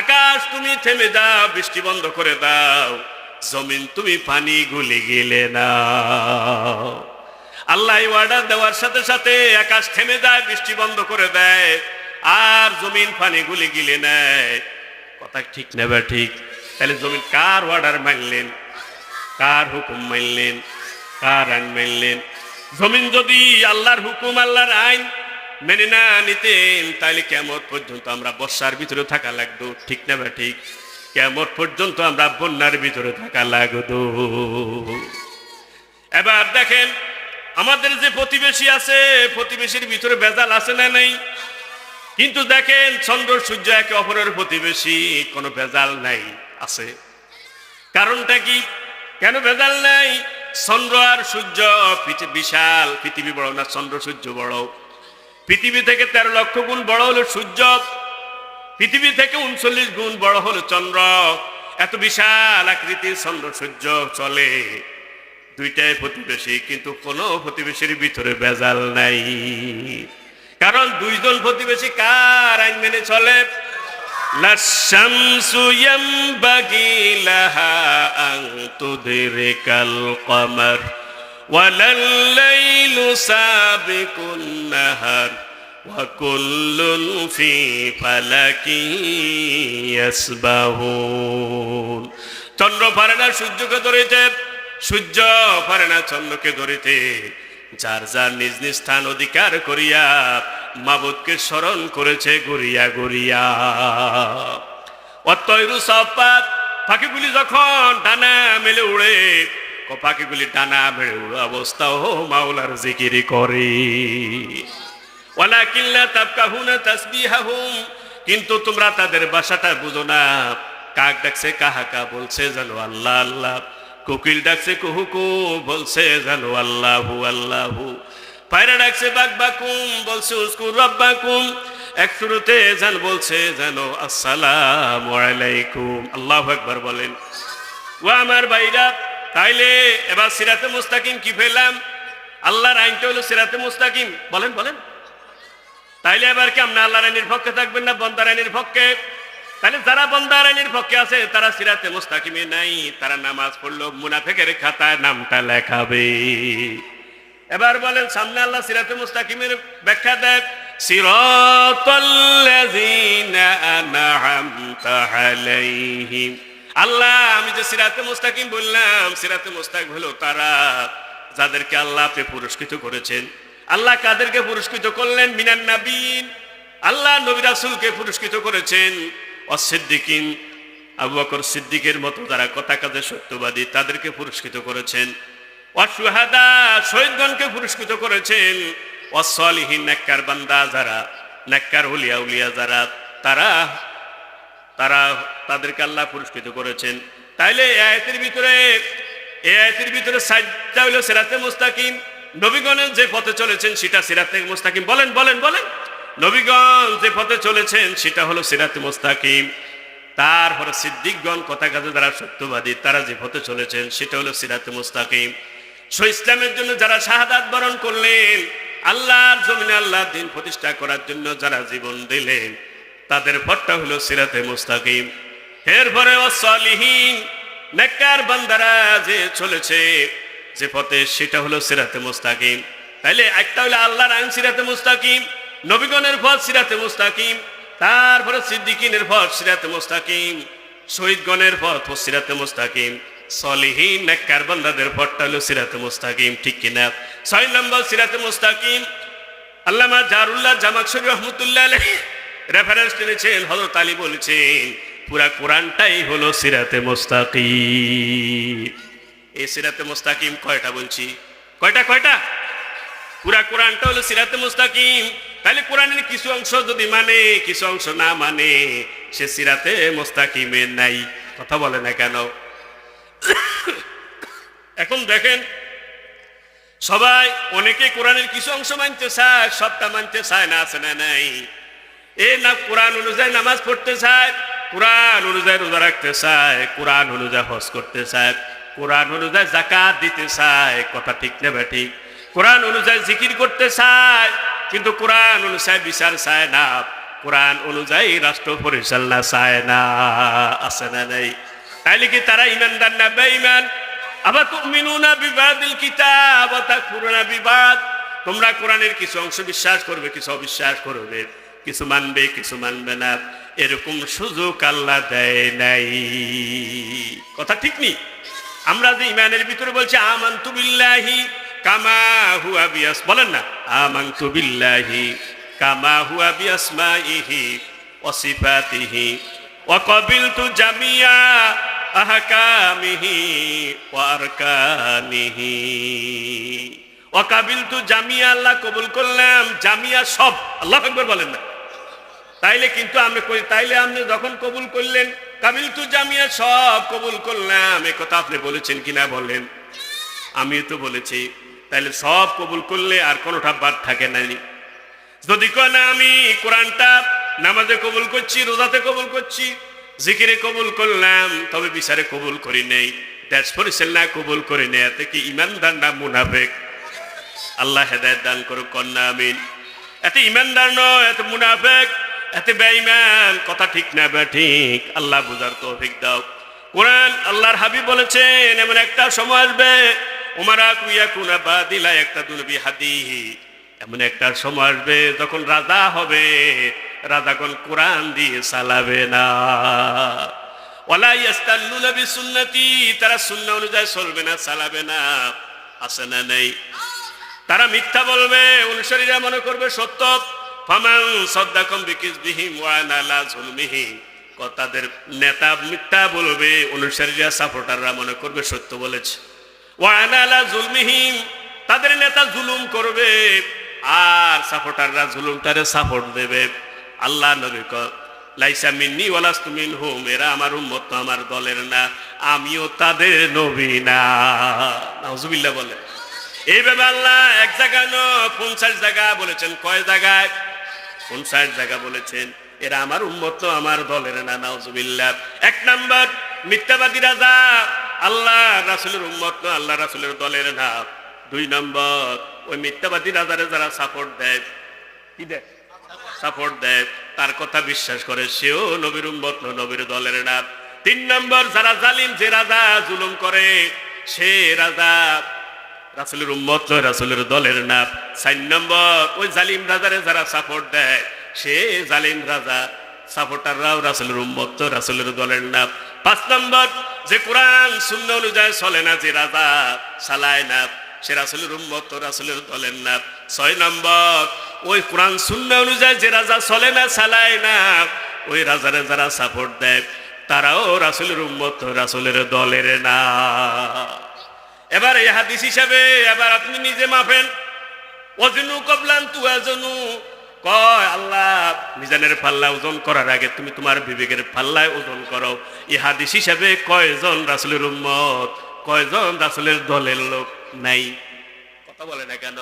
আকাশ তুমি থেমে দাও, বৃষ্টি বন্ধ করে দাও। জমিন তুমি পানি গুলে গেলে না। আল্লাহ অর্ডার দেওয়ার সাথে সাথে আকাশ থেমে যায়, বৃষ্টি বন্ধ করে দেয়, আর জমিন পানি গুলে গিলে নেয়। কথা ঠিক না বা ঠিক? তাহলে জমিন কার অর্ডার মানলেন? কার হুকুম মানলেন? কার আইন মানলেন? জমিন যদি আল্লাহর হুকুম আল্লাহর আইন মেনে না নিতেন, তাহলে কিয়ামত পর্যন্ত আমরা বর্ষার ভিতরে থাকা লাগতো। ঠিক না বা ঠিক? কিয়ামত পর্যন্ত আমরা বন্যার ভিতরে থাকা লাগতো। এবার দেখেন আমাদের যে প্রতিবেশী আছে, প্রতিবেশীর ভিতরে ভেজাল আছে না নেই? কিন্তু দেখেন চন্দ্র সূর্য একে অপরের প্রতিবেশী, কোনো ভেজাল নাই, আছে। কারণটা কি? কেন ভেজাল নাই? চন্দ্র আর সূর্য বিশাল, পৃথিবী বড় না চন্দ্র সূর্য বড়? পৃথিবী থেকে 13 লক্ষ গুণ বড় হলো সূর্য, পৃথিবী থেকে 39 গুণ বড় হলো চন্দ্র। এত বিশাল আকৃতির চন্দ্র সূর্য চলে, দুইটাই প্রতিবেশী, কিন্তু কোনো প্রতিবেশীর ভিতরে ভেজাল নাই। কারণ দুইজন প্রতিবেশী কার আইন মেনে চলে? লাশামসু ইয়ামবাগি লাহা আন তুদরিকাল কমার ওয়ালাল লাইলু সাবিকুন নাহার ওয়া কুল্লুন ফি ফালাকি ইয়াসবাহুন। চন্দ্র পারে না সূর্যকে ধরিতে, সূর্য পারে না চন্দ্রকে ধরিতে। যার যার নিজ নিজ স্থান অধিকার করিয়া মাবুদকে স্মরণ করেছে গড়িয়া গড়িয়া। অতয়রু সাফাত, পাখিগুলি যখন ডানা মেলে উড়ে, পাখিগুলি ডানা মেলে উড়ে অবস্থাও মাওলার জিকির করে। ওয়ালাকিন লা তাফকাহুনা তাসবিহাহুম, কিন্তু তোমরা তাদের ভাষাটা বুঝো না। কাক ডাকছে কাহাকা, বলছে জানো আল্লাহ আল্লাহ। কোকিল ডাকছে কুহুকু, বলছে জানো আল্লাহু আল্লাহু। পায়রা ডাকছে বাক বাকুম, বলছে উজকুর রাব্বাকুম। এক শুরুতে জান বলছে জানো আসসালামু আলাইকুম। আল্লাহু আকবার বলেন। ও আমার ভাইরা, তাইলে এবার সিরাতে মুস্তাকিম কি পেলাম? আল্লাহর আইনটা হলো সিরাতে মুস্তাকিম। বলেন বলেন। তাইলে এবার কি আপনি আল্লাহর আইনের পক্ষে থাকবেন না বন্দার আইনের পক্ষে? তাহলে যারা বন্দার আইনের পক্ষে আছে তারা সিরাতে মুস্তাকিমে নাই, তারা নামাজ পড়লো মুনাফিকের খাতায় নামটা লেখাবে। এবার বলেন সামনে আল্লাহ সিরাতে মুস্তাকিমের ব্যাখ্যা দেয়, সিরাতাল্লাযীনা আন'আমতা আলাইহিম। আল্লাহ আমি যে সিরাতে মুস্তাকিম বললাম, সিরাতে মুস্তাকিম হলো তারা যাদেরকে আল্লাহ আপনি পুরস্কৃত করেছেন। আল্লাহ কাদেরকে পুরস্কৃত করলেন? মিনান নাবিয়িন, আল্লাহ নবী রাসূলকে পুরস্কৃত করেছেন। অসিদ্দিকিন, আবু বকর সিদ্দিকের মতো যারা কথা কাজে সত্যবাদী তাদেরকে পুরস্কৃত করেছেন। ওয়াশুহাদা, শহীদগণকে পুরস্কৃত করেছেন। ওয়াসসালিহিন, নেককার বান্দা যারা, নেককার ওলিয়া উলিয়া যারা, তারা তাদেরকে আল্লাহ পুরস্কৃত করেছেন। তাইলে এই আয়াতের ভিতরে সাইডটা হলো সিরাতে মুস্তাকিম। নবীগণের যে পথে চলেছেন সেটা সিরাতে মুস্তাকিম। বলেন বলেন বলেন। নবীগণ যে পথে চলেছেন সেটা হলো সিরাতে মুস্তাকিম। তারপরে সিদ্দিকগণ কথা কাজে যারা সত্যবাদী তারা যে পথে চলেছেন সেটা হলো সিরাতে মুস্তাকিম। ইসলামের জন্য যারা শাহাদাত বরণ করলেন, আল্লাহর জমিনে আল্লাহর দ্বীন প্রতিষ্ঠা করার জন্য যারা জীবন দিলেন, তাদের পথটা হলো সিরাতে মুস্তাকিম। এরপরে ওয়াসসালিহিন, নেককার বান্দারা যে চলেছে যে পথে সেটা হলো সিরাতে মুস্তাকিম। তাইলে একটা হলো আল্লাহর আইন সিরাতে মুস্তাকিম, নবীগণের পথ সিরাতে মুস্তাকিম, তারপরে সিদ্দিকিনের পথ সিরাতে মুস্তাকিম, শহীদগণের পথ সিরাতে মুস্তাকিম, সলিহিন নেককার বান্দাদের পথটা হলো সিরাতে মুস্তাকিম। ঠিক কিনা? 6 নম্বর সিরাতে মুস্তাকিম আল্লামা জারুল্লাহ জামাখশরী রহমাতুল্লাহ আলাইহি রেফারেন্স টেনেছেন। হযরত আলী বলেছেন পুরা কোরআনটাই হলো সিরাতে মুস্তাকিম। এই সিরাতে মুস্তাকিম কয়টা বলছি? কয়টা? পুরা কোরআনটা হলো সিরাতে মুস্তাকিম। তাহলে কোরআনের কিছু অংশ যদি মানে, কিছু অংশ না মানে, সে সিরাতে মুস্তাকিমে নাই। কথা বলে না কেন? এখন দেখেন সবাই, অনেকে কোরআনের কিছু অংশ মানতে চায়, সবটা মানতে চায় না, আছে না নাই? না কোরআন অনুযায়ী নামাজ পড়তে চায়, কোরআন অনুযায়ী রোজা রাখতে চায়, কোরআন অনুযায়ী হজ করতে চায়, কোরআন অনুযায়ী যাকাত দিতে চায়। কথা ঠিক না ঠিক? কোরআন অনুযায়ী জিকির করতে চায়, কিন্তু কোরআন অনুযায়ী বিচার চায় না, কোরআন অনুযায়ী রাষ্ট্র পরিচালনা চায় না, আছে না নাই? তাইলে কি তারা ইমানদার না বেঈমান? আবার তুমিনুনা বিবাদিল কিতাব ওয়া তাকফুরুনা বিবাদ। তোমরা কোরআনের কিছু অংশ বিশ্বাস করবে, কিছু অবিশ্বাস করবে, কিছু মানবে, কিছু মানবে না। এরকম সুযোগ আল্লাহ দেয় নাই। কথা ঠিক নেই? আমরা যে ইমানের ভিতরে বলছি আমানতু বিল্লাহি কামা হুয়া বিয়াস, বলেন না আমানতু বিল্লাহি কামা হুয়া বিআসমাইহি ওয়া সিফাতিহি ওয়া ক্বাবিলতু জামিয়া আহকামিহি ওয়া আরকানিহি ওয়াকাবিলতু জামিয়া, আল্লাহ কবুল করলাম জামিয়া সব। আল্লাহু আকবার বলেন না। তাইলে কিন্তু আমি কই, তাইলে আপনি যখন কবুল করলেন কাবিলতু জামিয়া সব কবুল করলাম, এ কথা আপনি বলেছেন কিনা বলেন? আমি তো বলেছি। তাইলে সব কবুল করলে আর কোনোটা বাদ থাকে না। যদি কয় না আমি কোরআনটা নামাজে কবুল করছি, রোজাতে কবুল করছি, জিকিরে কবুল করলাম, তবে বিচারে কবুল করি নেই, দেশ পরিচালনা কবুল করি নেই, এতে কি ইমানদার না মুনাফিক? আল্লাহ হেদায়েত দান করুক, কন্যা আমিন। এতে ইমানদার নয়, এতে মুনাফিক, এতে বেঈমান। কথা ঠিক না বে ঠিক? আল্লাহ বুঝার তৌফিক দাও। কোরআন আল্লাহর হাবিব বলেছেন এমন একটা সময় আসবে, উমারা কুইয়া কুনা বাদিলা একটা দুনবি হাদিহি, এমন একটা সময় আসবে যখন রাজা হবে, রাজাগণ কোরআন দিয়ে চালাবে না। ওয়ালা ইয়াস্তাল্লুনা বিসুন্নতি, তারা সুন্নাহ অনুযায়ী চলবে না, চালাবে না। আছে না নেই? তারা মিথ্যা বলবে, অনুসারীরা মনে করবে সত্য। ফামান সাদ্দাকাম বিকিযবিহিম ওয়া আনা লা যুলমিহিম, তাদের নেতা মিথ্যা বলবে, অনুসারীরা সাপোর্টাররা মনে করবে সত্য বলেছে। ওয়া আনা লা যুলমিহিম, তাদের নেতা জুলুম করবে আর সাপোর্টাররা জুলুমটারে সাপোর্ট দেবে। আল্লাহ নবী কয় লাইসা মিন্নি ওয়া লাস্তু মিনহুম, এরা আমার উম্মত, আমার দলের না, আমিও তাদের নবী না। নাউজুবিল্লাহ বলে। এইভাবে আল্লাহ এক জায়গায় 50 জায়গা বলেছেন। কয় জায়গায়? 50 জায়গা বলেছেন এরা আমার উম্মত, আমার দলের না। নাউজুবিল্লাহ। এক নাম্বার মিথ্যাবাদী রাজা, আল্লাহ রাসূলের উম্মত না, আল্লাহ রাসূলের দলের না। 2 নম্বর ওই মিথ্যাবাদী রাজারে যারা সাপোর্ট দেয়, কি দেয়? সাপোর্ট দেয়, তার কথা বিশ্বাস করে, সেও নবীর উম্মত না, নবীর দলের না। 3 নম্বর যারা জালিম, যে রাজা জুলুম করে, সে রাজা রাসূলের উম্মত নয়, রাসূলের দলের না। 4 নম্বর ওই জালিম রাজারে যারা সাপোর্ট দেয়, সে জালিম রাজা, সাপোর্টাররাও রাসূলের উম্মত নয়, রাসূলের দলের না। 5 নম্বর যে কোরআন সুন্নাহ অনুযায়ী চলে না, যে রাজা চালায় না, সে রাসূলের উম্মত নয়, রাসূলের দলের না। 6 নম্বর ওই কোরআন সুন্নাহ অনুযায়ী যে রাজা চলে না, চালায় না, ওই রাজারে যারা সাপোর্ট দেয়, তারাও রাসূলের উম্মত নয়, রাসূলের দলের না। এবার এই হাদিস হিসাবে এবার আপনি নিজে মাপেন। ওজনু কবলান তুয়াজনু, কয় আল্লাহ মিজানের পাল্লা ওজন করার আগে তুমি তোমার বিবেকের পাল্লায় ওজন করো। এই হাদিস হিসাবে কয়জন রাসূলের উম্মত, কয়জন রাসূলের দলের লোক নাই? কথা বলে না কেন?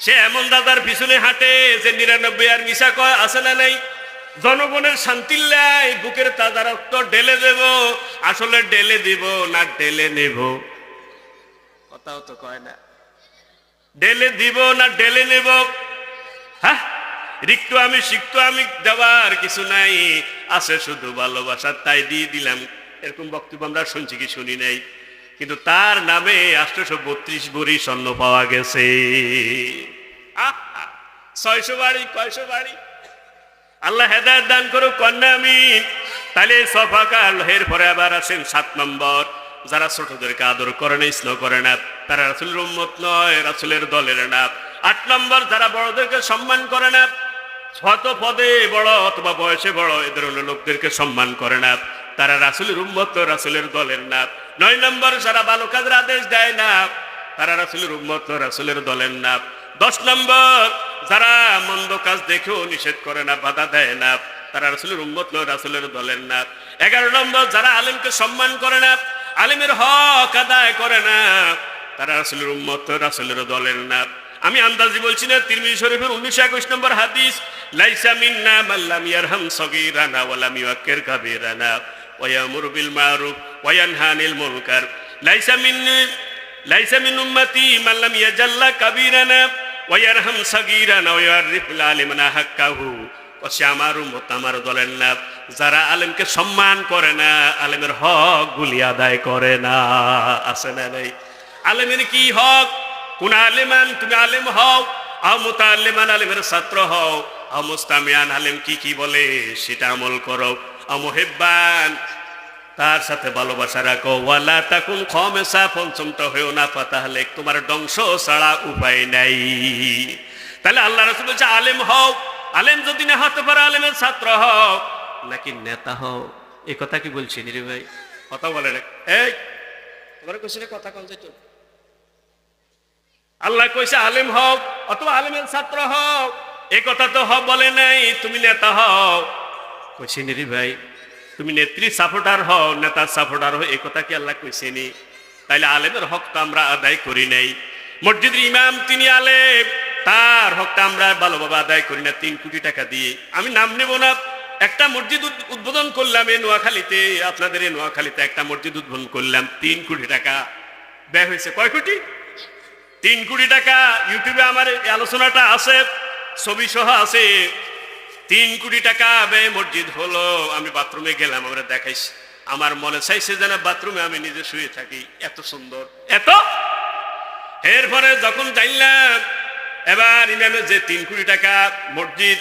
সে এমন রাজার পিছনে হাঁটে যে 99 আর মিশা কয়, আছে না নাই? জনগণের শান্তির লাই বুকের তাজা রক্ত ঢেলে দেব, আসলে ঢেলে দিব না ঢেলে নেব? কথাও তো কয় না। ঢেলে দিব না ঢেলে নেব? হ্যাঁ, রিক্ত আমি সিক্ত আমি দেওয়ার কিছু নাই, আছে শুধু ভালোবাসা, তাই দিয়ে দিলাম। এরকম বক্তব্য আমরা শুনছি কি শুনি নাই? কিন্তু তার নামে 832 ভরি স্বর্ণ পাওয়া গেছে। 600 বাড়ি, কয়শো বাড়ি। আল্লাহ হেদায়েত দান করুক, কন্যা আমিন। তাহলে সফাকাল এর পরে আবার আছেন 7 নম্বর, যারা ছোটদেরকে আদর করে না, স্নেহ করে না, তারা রাসূলের উম্মত নয়, রাসূলের দলের না। 8 নম্বর যারা বড়দেরকে সম্মান করে না, ছোট পদে বড় অথবা বয়সে বড় এ ধরনের লোকদেরকে সম্মান করে না, তারা রাসূলের উম্মত নয়, রাসূলের দলের না। 9 নম্বর যারা ভালো কাজের আদেশ দেয় না, তারা রাসূলের উম্মত নয়, রাসূলের দলের না। 10 নম্বর যারা মন্দ কাজ দেখেও নিষেধ করে না, বাধা দেয় না, তারা রাসূলের উম্মত নয়, রাসূলের দলের না। 11 নম্বর যারা আলেমকে সম্মান করে না, আলেমের হক আদায় করে না, তারা রাসূলের উম্মত নয়, রাসূলের দলের না। আমি আন্দাজি বলছি না, তিরমিজি শরীফের 1921 নম্বর হাদিস, লাইসা মিন্না মান লাম ইয়ারহাম সগীরানা ওয়া লাম ইউক্কির কাবীরানা ওয়া ইয়ামুরু বিল মারুফ ওয়া ইয়ানহা আনিল মুনকার, লাইসা মিন উম্মতি মান লাম ইয়াজাল্লা কাবীরানা ওয়া ইয়ারহাম সগীরানা ওয়া ইয়ারিফুল আলিমানা হাক্কাহু। সে আমার উম্মত, আমার দলের না, যারা আলেমকে সম্মান করে না, আলেমের হক গুলি আদায় করে না। আছে না নাই? আলেমের কি হক? কোন আলেমান তুমি আলেম হও, আও মুতাআল্লিমান আলেমের ছাত্র হও, আও মুস্তামিয়ান আলেম কি কি বলে সেটা আমল করো, আও মুহিব্বান তার সাথে ভালোবাসা রাখো, ওয়ালা তাকুন খামেসা পঞ্চমটা হয়েও না ফাতাহলে, তোমার ধ্বংস ছাড়া উপায় নাই। তাহলে আল্লাহ রাসূল বলছে আলেম হও, আলেম যদি না হতে পারে আলেমের ছাত্র হও নাকি নেতা হও। এই কথা কি বলছি রে ভাই? কথা বলে না। এই তোমার কোশ্চেনে কথা কোন যাইতো আল্লাহ কইছে আলেম হও অথবা আলেমের ছাত্র হও, এ কথা তো বলে নাই তুমি নেতা হও। কইছে নি রে ভাই, তুমি নেত্রী সাপোর্টার হও, নেতার সাপোর্টার হও, এই কথা কি আল্লাহ কইছে নি? তাইলে আলেমের হক তো আমরা আদায় করি নাই। মসজিদের ইমাম তিনি আলেম, তার হকটা আমরা ভালোভাবে আদায় করি না 3 কোটি টাকা দিয়ে। আমি নাম নেব না, একটা মসজিদ উদ্বোধন করলাম এই নোয়াখালীতে, আপনাদের এই নোয়াখালীতে একটা মসজিদ উদ্বোধন করলাম, 3 কোটি টাকা ব্যয় হয়েছে। কয় কোটি? 3 কোটি টাকা। ইউটিউবে আমার এই আলোচনাটা আছে, ছবি সহ আছে। 3 কোটি টাকা ব্যয় মসজিদ হলো। আমি বাথরুমে গেলাম, আমরা দেখাইছি, আমার মনে চাইছে যেন বাথরুমে আমি নিজে শুয়ে থাকি, এত সুন্দর এত। এরপরে যখন জানলাম এবার ইমামের যে 3 কোটি টাকা মসজিদ,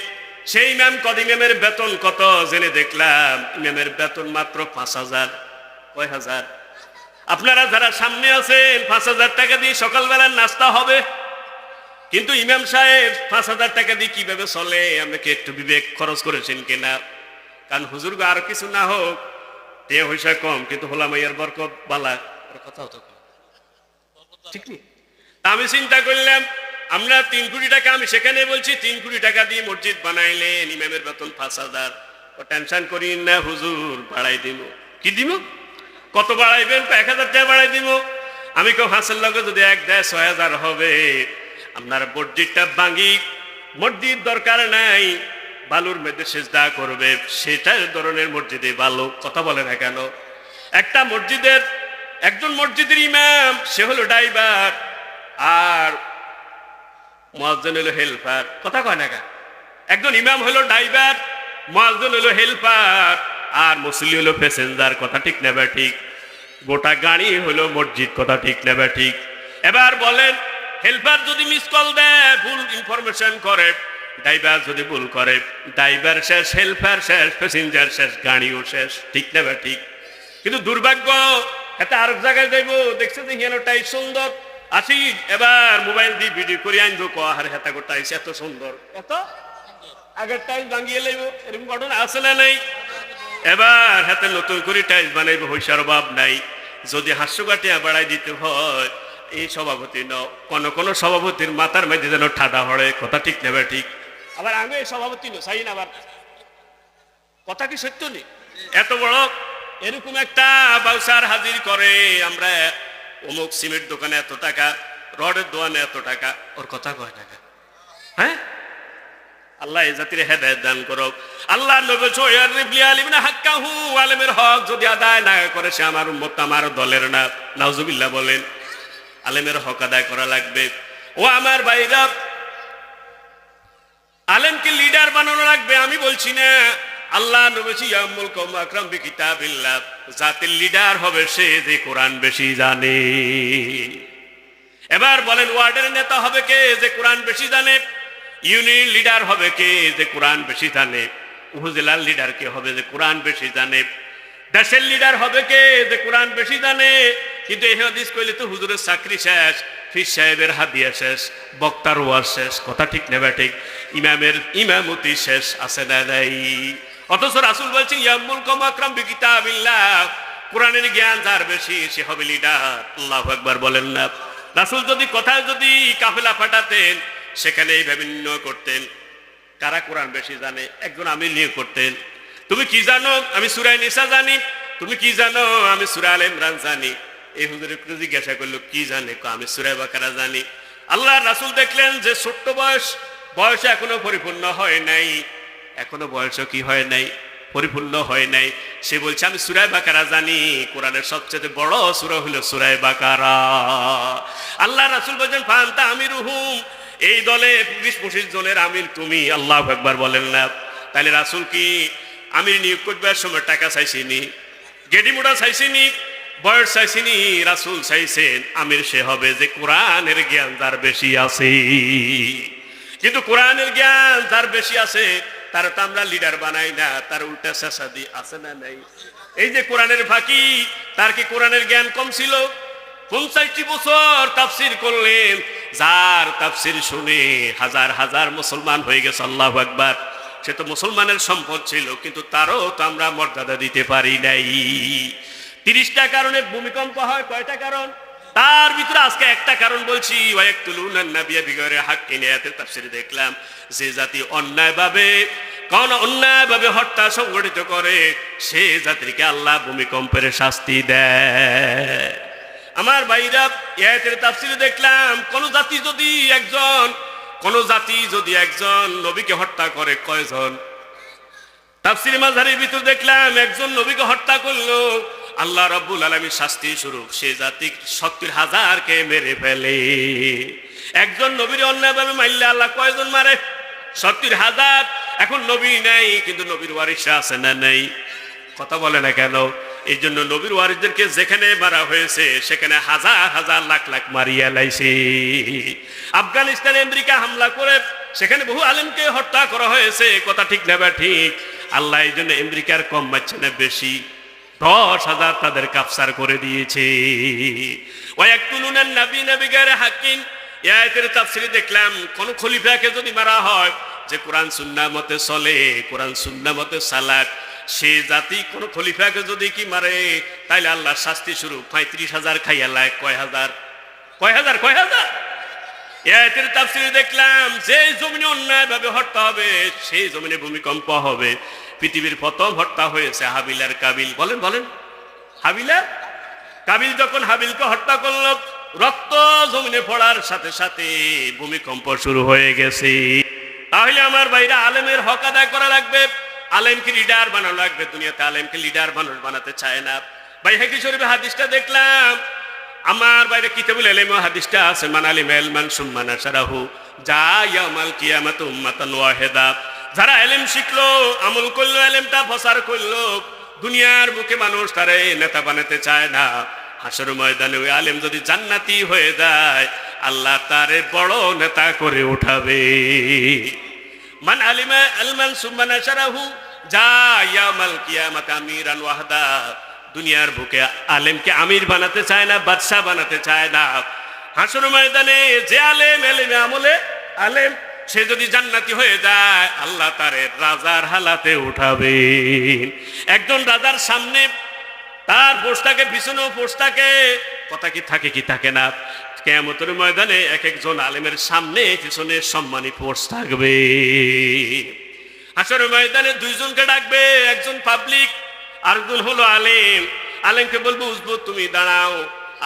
সেই ইমাম ইমামের বেতন কত জেনে দেখলাম ইমামের বেতন মাত্র 5,000। কয় হাজার? আপনারা যারা সামনে আছেন 5,000 টাকা দিয়ে সকালবেলার নাস্তা হবে, কিন্তু ইমাম সাহেব 5,000 টাকা দিয়ে কিভাবে চলে? আমাকে একটু বিবেক খরচ করেছেন কিনা? কারণ হুজুর আর কিছু না হোক, তে পয়সা কম, কিন্তু হলাম ইয়ার বরকত বালা, কথা হতো ঠিক নেই। আমি চিন্তা করলাম আমরা 3 কোটি টাকা, আমি সেখানে বলছি 3 কোটি টাকা দিয়ে মসজিদ বানাইলেন, ইমামের বেতন 5,000। ও টেনশন করি না হুজুর, বাড়াই দিব। কি দিব? কত বাড়াইবেন? 1,000 টাকা বাড়াই দিব। আমি কেউ হাসের লগে যদি 1 দেয় 6,000 হবে। আপনার মসজিদটা ভাঙি, মসজিদ দরকার নাই, বালুর মধ্যে সেজদা করবে, সেটার ধরনের মসজিদে ভালো। কথা বলে না কেন? একটা মসজিদের একজন মসজিদের ইমাম সে হলো ড্রাইভার, আর মুয়াজ্জিন হলো হেল্পার। কথা কয় না কেন? একজন ইমাম হলো ড্রাইভার, মুয়াজ্জিন হলো হেল্পার, আর মুসল্লি হলো প্যাসেঞ্জার। কথা ঠিক না ঠিক? গোটা গাড়ি হলো মসজিদ। কথা ঠিক না ঠিক? এবার বলেন, হেল্পার যদি মিস কল দেয়, ভুল ইনফরমেশন করে, ড্রাইভার যদি ভুল করে, ড্রাইভার শেষ, হেল্পার শেষ, প্যাসেঞ্জার শেষ, গাড়িও শেষ। ঠিক না ঠিক? কিন্তু দুর্ভাগ্য, এতে আরেক জায়গায় যাইব, দেখছে যে হিয়ানোটাই সুন্দর, আসি এবার মোবাইল দিয়ে ভিডিও করে আনবো, আর হেতা গোটাইছে এত সুন্দর, এত আগের টাইম ভাঙিয়ে লাইব। এরকম ঘটনা আছে না নাই? এবার হাতে নতুন করে টাইলস বানাইব, পয়সার অভাব নাই। যদি হাস্যকাটিয়া বাড়াই দিতে হয়, এই সভাপতি ন, কোন সভাপতির মাথার মধ্যে যেন ঠাডা হড়ে। কথা ঠিক নেবে ঠিক? আবার আমি এই সভাপতি নো চাই না, আবার কথা কি সত্য নেই? এত বড় এরকম একটা বাউসার হাজির করে, আমরা অমুক সিমেন্ট দোকানে এত টাকা, রডের দোকানে এত টাকা, ওর কথা কয় টাকা। হ্যাঁ, আল্লাহ এই জাতির হেদায়েত দান করুক। আল্লাহ নবী রিবলি আলিমিনা হাক্কাহু, আলেমের হক যদি আদায় না করে সে আমার উম্মত, আমার দলের না। নাউজুবিল্লাহ বলেন। আলেমের হক আদায় করা লাগবে। ও আমার ভাইরা, আলেমকে লিডার বানানো লাগবে। আমি বলছি না, আল্লাহ নবী ইয়ামুল কওম আকরাম বিকিতাবিল্লাহ, জাতির লিডার হবে সে যে কোরআন বেশি জানে। এবার বলেন, ওয়ার্ডের নেতা হবে কে? যে কোরআন বেশি জানে। ইউনিয়ন লিডার হবে কে? যে কোরআন বেশি জানে। উপজেলার লিডার কে হবে? যে কোরআন বেশি জানে। দেশের লিডার হবে কে? যে কোরআন বেশি জানে। কিন্তু এই হাদিস কইলে তো হুজুরের চাকরি শেষ, ফির সাহেবের হাদিয়া শেষ, বক্তার ওয়াজ শেষ। কথা ঠিক নেবে ঠিক? ইমামের ইমামতি শেষ, আছে না নাই? অথচ রাসূল বলছেন ইয়ামুল কওম আকরাম বিকিতাবিল্লাহ, কোরআনের জ্ঞান যার বেশি সে হবে লিডার। আল্লাহু আকবার বলেন না? রাসূল যদি কথায় যদি কাফেলা ফাটাতেন, সেখানে এইভাবে নির্ণয় করতেন কারা কোরআন বেশি জানে। একজন আমির নিয়োগ করতেন, তুমি কি জানো? আমি সূরা নিসা জানি। তুমি কি জানো? আমি সূরা আলে ইমরান জানি। এই হুজুরের জিজ্ঞাসা করলো কি জানে? আমি সূরা বাকারা জানি। আল্লাহর রাসূল দেখলেন যে ছোট্ট বয়স এখনো পরিপূর্ণ হয় নাই, এখনো বয়স কি হয় নাই? পরিপূর্ণ হয় নাই। সে বলছে আমি সূরা বাকারা জানি। কোরআনের সবচেয়ে বড় সূরা হলো সূরা বাকারা। আল্লাহ রাসূল বলেন ফান্তা আমিরুহুম, এই দলে 20-25 জনের আমির তুমি। আল্লাহু আকবার বলেন না? তাহলে রাসূল কি আমির নিয়োগ করবার সময় টাকা চাইছিনি, গেডি মোড়া চাইছিনি, বয়স চাইছিনি? রাসূল চাইছেন আমির সে হবে যে কোরআনের জ্ঞান যার বেশি আছে। কিন্তু কোরআনের জ্ঞান যার বেশি আছে তার তো আমরা লিডার বানাই না, তার উল্টা শাসাদি আছে না নাই? এই যে কোরআনের ফাঁকি, তার কি কোরআনের জ্ঞান কম ছিল? 50 বছর তাফসির করলেন, যার তাফসির শুনে হাজার হাজার মুসলমান হয়ে গেছে। আল্লাহু আকবার। সে তো মুসলমানের সম্পদ ছিল, কিন্তু তারও তো আমরা মর্যাদা দিতে পারি নাই। 30টা কারণে ভূমিকম্প হয়। কয়টা কারণ? তার ভিতরে আজকে একটা কারণ বলছি, ওয়ায়াকতুলুনান নাবিয়্যা বিগাইরি হাক্কিন, আয়াতের তাফসীরে দেখলাম যে জাতি অন্যায়ভাবে হত্যা সংগঠিত করে সে জাতিকে আল্লাহ ভূমিকম্পের শাস্তি দেয়। আমার ভাইরা, আয়াতের তাফসীরে দেখলাম কোন জাতি যদি একজন নবীকে হত্যা করে, কয়জন? তাফসীরে মাযহারির ভিতর দেখলাম একজন নবীকে হত্যা করলো, আল্লাহ রাব্বুল আলামিন শাস্তি স্বরূপ সে জাতি ৭০,০০০কে মেরে ফেলে। একজন নবীর অন্যায়ভাবে মারলে আল্লাহ কয়জন মারে? ৭০,০০০। এখন নবী নাই, কিন্তু নবীর ওয়ারিসরা আছে না নেই? কথা বলে না কেন? এই জন্য নবীর ওয়ারিসদেরকে যেখানে মারা হয়েছে সেখানে হাজার হাজার লাখ লাখ মারিয়া লাইছে। আফগানিস্তানে আমেরিকা হামলা করে সেখানে বহু আলেমকে হত্যা করা হয়েছে। কথা ঠিক না বা ঠিক? আল্লাহ এই জন্য আমেরিকার কম মারছে না, বেশি ১০,০০০ তাদের কাফসার করে দিয়েছে। ওয়ায়াকতুলুনান নাবিয়্যা বিগাইরি হাক্কিন, এই আয়াতের তাফসীরে দেখলাম কোন খলিফাকে যদি মারা হয় যে কোরআন সুন্নাহ মতে চলে, কোরআন সুন্নাহ মতে সালাত, সে জাতি কোন খলিফাকে যদি কি মারে তাইলে আল্লাহ শাস্তি স্বরূপ ৩৫,০০০ খাইয়া লায়। কয় হাজার? এই আয়াতের তাফসীরে দেখলাম যে জমিনে অন্যায়ভাবে হত্যা হবে সেই জমিনে ভূমিকম্প হবে। পৃথিবীর প্রথম হত্যা হয়েছে হাবিল আর কাবিল। বলেন হাবিল আর কাবিল যখন হাবিলকে হত্যা করলো, রক্ত জমিনে পড়ার সাথে সাথে ভূমিকম্প শুরু হয়ে গেছে। তাহলে আমার ভাইরা, আলেমের হক আদায় করা লাগবে, আলেমকে লিডার বানানো লাগবে। দুনিয়াতে আলেমকে লিডার বানাতে চায় না। বাইহাকী শরীফে হাদিসটা দেখলাম, আমার বাইরে কিতাবুল ইলম হাদিসটা আছে, মান আলিমা ইলমান সুম্মা নাশারাহু যা ইয়াউমাল কিয়ামাতি উম্মাতান ওয়াহিদা। যারা ইলম শিখলো, আমল করলো, ইলমটা প্রচার করলো, দুনিয়ার বুকে মানুষ তারে নেতা বানাতে চায় না। হাসর ময়দানে ওই আলেম যদি জান্নাতি হয়ে যায়, আল্লাহ তারে বড় নেতা করে উঠাবে। মান আলিমা ইলমান সুম্মা নাশারাহু যা ইয়াউমাল কিয়ামাতি আমিরান ওয়াহদা। দুনিয়ার বুকে আলেমকে আমির বানাতে চায় না, বাদশাহ বানাতে চায় না। হাসর ময়দানে যে আলেম এলেমে আমলে আলেম, সে যদি জান্নাতি হয়ে যায়, আল্লাহ তারে রাজার হালাতে উঠাবে। একজন রাজার সামনে তার পোস্টাকে, পিছনেও পোস্টাকে, কথা কি থাকে কি থাকে না? কিয়ামতের ময়দানে এক একজন আলেমের সামনে পিছনে সম্মানী পোস্ট থাকবে। হাসর ময়দানে দুইজনকে ডাকবে, একজন পাবলিক আরেকজন হলো আলেম। আলেমকে বলবো উজবুত তুমি দাঁড়াও,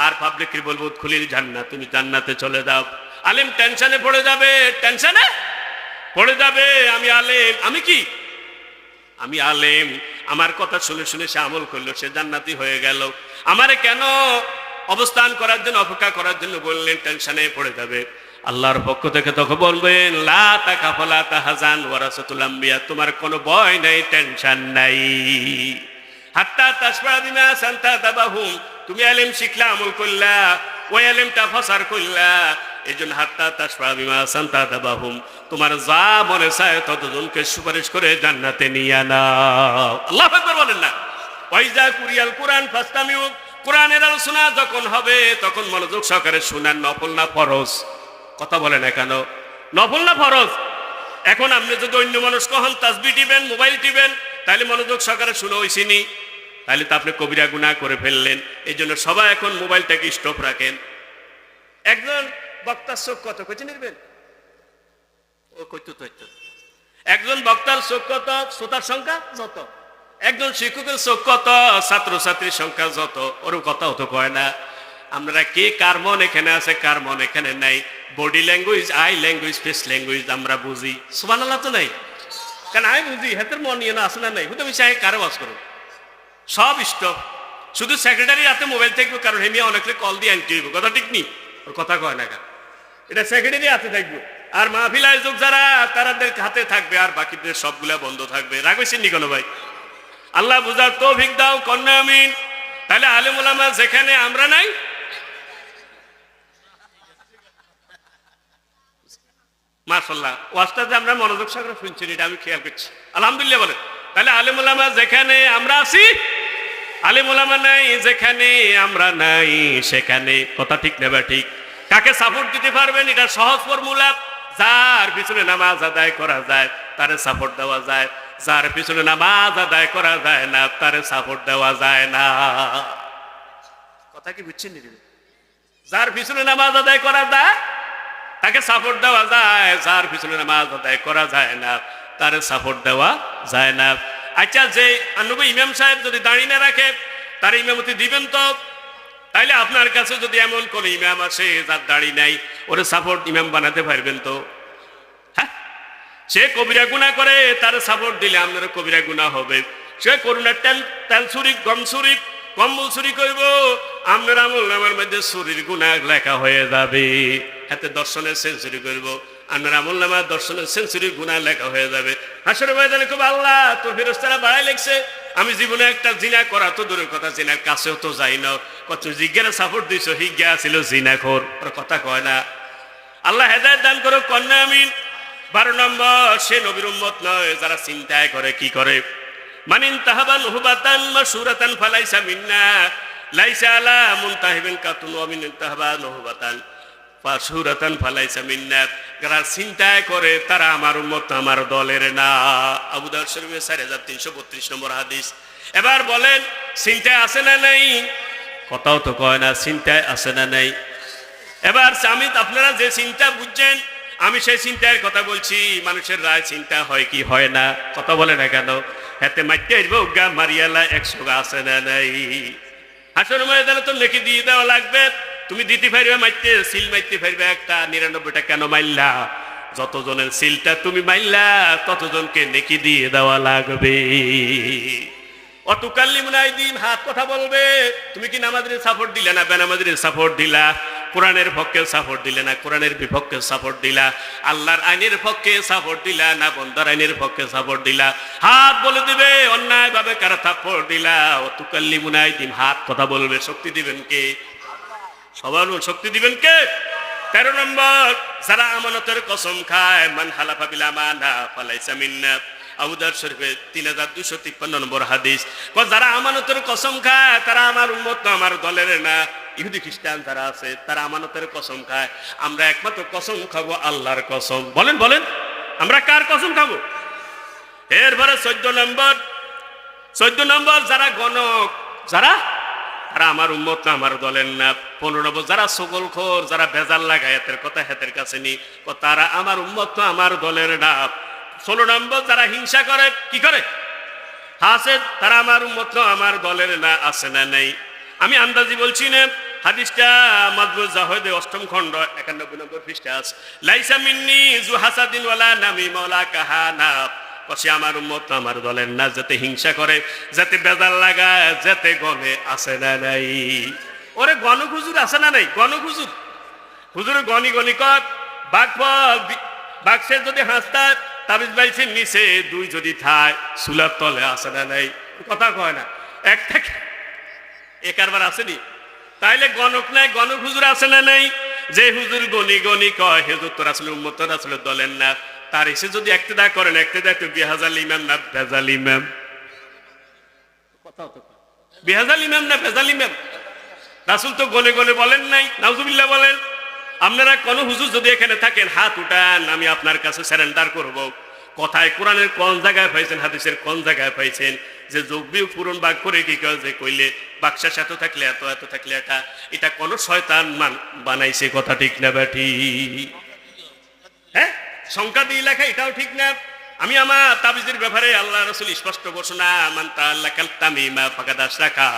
আর পাবলিককে বলবো খুলিল জান্নাত, তুমি জান্নাতে চলে যাও। আলেম টেনশনে পড়ে যাবে, আমি আলেম, আমি আলেম, আমার কথা শুনে শুনে সে আমল করলো, সে জান্নাতি হয়ে গেল। আমারে কেন অবস্থান করার জন্য, অপেক্ষা করার জন্য বললেন? টেনশনে পড়ে যাবে। আল্লাহর পক্ষ থেকে তখন বলবেন লা তাখাফ ওয়া লা তাহজান ওয়ারাসাতুল আম্বিয়া, তোমার কোনো ভয় নাই, টেনশন নাই। হাত্তা তাসবা বিমা সানতা তাবাহুম, তুমি ইলম শিখলা, আমল করলা, ওই ইলমটা প্রচার করলা, এজন্য হাত্তা তাসবা বিমা সানতা তাবাহুম, তোমার যা মনে চায় ততজনকে সুপারিশ করে জান্নাতে নিয়ে নাও। আল্লাহু আকবার বলেন না? ওয়াইজা কুরিয়াল কুরআন ফাসতামিউ, কোরআনের আলোচনা যখন হবে তখন মনোযোগ সহকারে শুনেন। নফল না ফরজ? কথা বলে না কেন? নফল না ফরজ? এখন আপনি যদি অন্য মানুষ কখন তাসবিহ টিবেন, মোবাইল টিবেন, তাহলে মনোযোগ সহকারে শুনে হইছিনি, তাহলে তো আপনি কবিরা গুনাহ করে ফেললেন। এই জন্য সবাই এখন মোবাইলটাকে স্টপ রাখেন। একজন বক্তার চোখ কত কইতে নিবেন? ও কইতো তো একজন বক্তার চোখ কত, শ্রোতার সংখ্যা যত। একজন শিক্ষকের চোখ কত, ছাত্রছাত্রীর সংখ্যা যত। ওর কথা হতো কয় না। আমরা কে কার মন এখানে আছে, কার মন এখানে নাই, body language, I language, face language আমরা বুঝি। সুবহানাল্লাহ তো নাই? কারণ আমি বুঝি হাতের মন নিয়ে না, আসলে নাই। হুতো বেশি কারো ওয়াজ করো, সব স্টপ। শুধু সেক্রেটারি হাতে মোবাইল থাকবে, কারণ হেমিয়া অনেকলে কল দিয়ে আনতে হইব। কথা ঠিক নি? ওর কথা কয় না কেন? এটা সেক্রেটারি হাতে থাকবে, আর মাহফিল আয়োজক যারা তাদের হাতে থাকবে, আর বাকিদের সবগুলা বন্ধ থাকবে। রাগ হয়েছেন নি কোনো ভাই? আল্লাহ বুঝার তৌফিক দাও, কন্যা আমিন। তাহলে আলেম ওলামা যেখানে, আমরা নাই। মাশাআল্লাহ, ওয়াজটা যে আমরা মনোযোগ সহকারে শুনছি, এটা আমি খেয়াল করছি। আলহামদুলিল্লাহ বলেন। তাহলে আলেম ওলামা যেখানে আমরা আছি, আলেম ওলামা নাই যেখানে, আমরা নাই সেখানে। কথা ঠিক না বা ঠিক? কাকে সাপোর্ট দিতে পারবেন? এটা সহজ ফর্মুলা। যার পিছনে নামাজ আদায় করা যায় তারে সাপোর্ট দেওয়া যায়, যার পিছনে নামাজ আদায় করা যায় না তারে সাপোর্ট দেওয়া যায় না। কথা কি বুঝছেন? যার পিছনে নামাজ আদায় করা যায় তাকে সাপোর্ট দেওয়া যায়, যার পিছনে নামাজ আদায় করা যায় না তার সাপোর্ট দেওয়া যায় না। আচ্ছা, যে নবী ইমাম সাহেব যদি দাঁড়িয়ে না রাখে তার ইমামতি দিবেন তো? তাইলে আপনার কাছে যদি এমন কোন ইমাম আসে যার দাড়ি নাই, ওরে সাপোর্ট ইমাম বানাতে পারবেন তো? হ্যাঁ, সে কবিরা গুনাহ করে, তার সাপোর্ট দিলে আপনার কবিরা গুনাহ হবে। সে করুণার তেল চুরি, গম চুরি, কম্বল চুরি করবো, আপনার আমল নামার মধ্যে চুরির গুনাহ লেখা হয়ে যাবে। হাতে দর্শনের সেঞ্চুরি করবো, আপনার আমল নামার দর্শনের সেঞ্চুরির গুনাহ লেখা হয়ে যাবে। হাসরের ময়দানে খুব আল্লাহ তোর ফেরেশতারা বাড়াই লেখছে, আমি জীবনে একটা জিনা করা তো দূরের কথা, জিনার কাছেও তো যাই না, কত জিজ্ঞাসা সাপোর্ট দিছ, হিজ্ঞা ছিল জিনাখোর, ওর কথা কয় না। আল্লাহ হেদায়েত দান করো, কন্যা আমিন। 12 নম্বর, সে নবীর উম্মত নয় যারা চিন্তায় করে কি করে। মানিন তাহাবান হুবাতান মাসুরাতান ফালাইসা মিন্না লাইসা আলা মুনতাহিবিন কাতুন ওয়া মিন তাহাবান হুবাতান ফাসুরাতান ফালাইসা মিন্না, যারা চিন্তায় করে তারা আমার উম্মত, আমার দলের না। আবু দাউদ শরীফে 4332 নম্বর হাদিস। এবার বলেন চিন্তায় আছে না নাই? কথাও তো কয় না, চিন্তায় আছে না নাই? এবার আমি আপনারা যে চিন্তা বুঝছেন, আমি সেই চিন্তার কথা বলছি। মানুষের রায় চিন্তা হয় কি হয় না? কথা বলে না কেন? হাতে মাইতে আসবো গা মারিয়ালা 100 গা আছে না নাই? হাসরের ময়দানে তো নেকি দিয়ে দেওয়া লাগবে। তুমি দিতে পারবে মাইতে, সিল মাইতে পারবে একটা, 99টা কেন মাইল্লা? যতজনের সিলটা তুমি মাইল্লা ততজনকে নেকি দিয়ে দেওয়া লাগবে। অতুকাল্লিমুনা আইদিহিম, হাত কথা বলবে। তুমি কি নামাজের সাপোর্ট দিলে না বেনামাজের সাপোর্ট দিলা? কোরআনের পক্ষে সাপোর্ট দিলে না কোরআনের বিপক্ষে সাপোর্ট দিলা? আল্লাহর আইনের পক্ষে সাপোর্ট দিলা না বন্দার আইনের পক্ষে সাপোর্ট দিলা? হাত বলে দিবে অন্যায় ভাবে কারা সাপোর্ট দিলা। অতুকাল্লিমুনা আইদিহিম, হাত কথা বলবে। শক্তি দিবেন কে? সবার শক্তি দিবেন কে? 13 নম্বর, যারা আমানতের কসম খায়, মান হালাফা বিল আমানা ফালাইসা মিন্না। আবু দাউদ শরীফে 3253 নম্বর হাদিস। যারা আমানতের কসম খায় তারা আমার উম্মত না, আমার দলের না। ইহুদি খ্রিস্টান যারা আছে তারা আমানতের কসম খায়। আমরা একমাত্র কসম খাবো আল্লাহর কসম। বলেন বলেন, আমরা কার কসম খাবো? এরপরে 14 নম্বর, যারা গণক, যারা তারা আমার উম্মত না, আমার দলের না। 15 নম্বর, যারা সকলখোর, যারা বেজাল লাগায় এতের কথা হেতের কাছে নি, তারা আমার উম্মত না, আমার দলের না। 16 নম্বর, যারা হিংসা করে কি করে হাসেদ, তারা আমার উম্মত না, আমার দলের না। আছে না নাই? আমি আন্দাজি বলছি না, হাদিসটা মাজমু জাহিদ 8ম খণ্ড 91 নম্বর পৃষ্ঠা আছে। লাইসা মিন্নি যু হাসাদিন ওয়ালা নামি মাওলা কাহানা, কসি আমার উম্মত না, আমার দলের না। যাতে হিংসা করে, যাতে বেজাল লাগায়, যাতে গনে। আছে না নাই? ওরে গণক হুজুর আছে না নাই? গণক হুজুর, হুজুরে গনি গনি কর, বাঘফল বাক্সের যদি হাসতা তাবিজ বাইছেন নিচে 2 যদি থায় সুলার তলে। আছে না নাই? কথা কয় না, একটা এ কারবার আসেনি। তাইলে গণক নাই, গণক হুজুর আছে না নাই? যে হুজুর গনি গনি কয় হুজুর তোর আসলে উম্মত, তোর আসলে দলের না, তার এসে যদি ইক্তেদা করেন, ইক্তেদা তো বেহাজাল ইমাম না ভেজাল ইমাম। কথা তো বেহাজাল ইমাম না ভেজাল ইমাম? রাসূল তো গনে গনে বলেন নাই, নাউজুবিল্লাহ বলেন। আপনারা কোন হুজুর যদি এখানে থাকেন হাত উঠান, আমি আপনার কাছে সারেন্ডার করব। কথায় কোরআনের কোন জায়গায় পাইছেন, হাদিসের কোন জায়গায় পাইছেন যে যোগবিয়োগ পূরণ ভাগ করে কি কয় যে কইলে বাক্সাস এত থাকলে এত, এত থাকলে এটা কোন শয়তান বানাইছে? কথা ঠিক না ব্যাটি? হ্যাঁ, সংখ্যা দিয়ে লেখা এটাও ঠিক না। আমি আমার তাবিজের ব্যাপারে আল্লাহ রাসূল স্পষ্ট ঘোষণা, মান তাআল্লাকাল তামিমা ফাকাদ আশরাকা,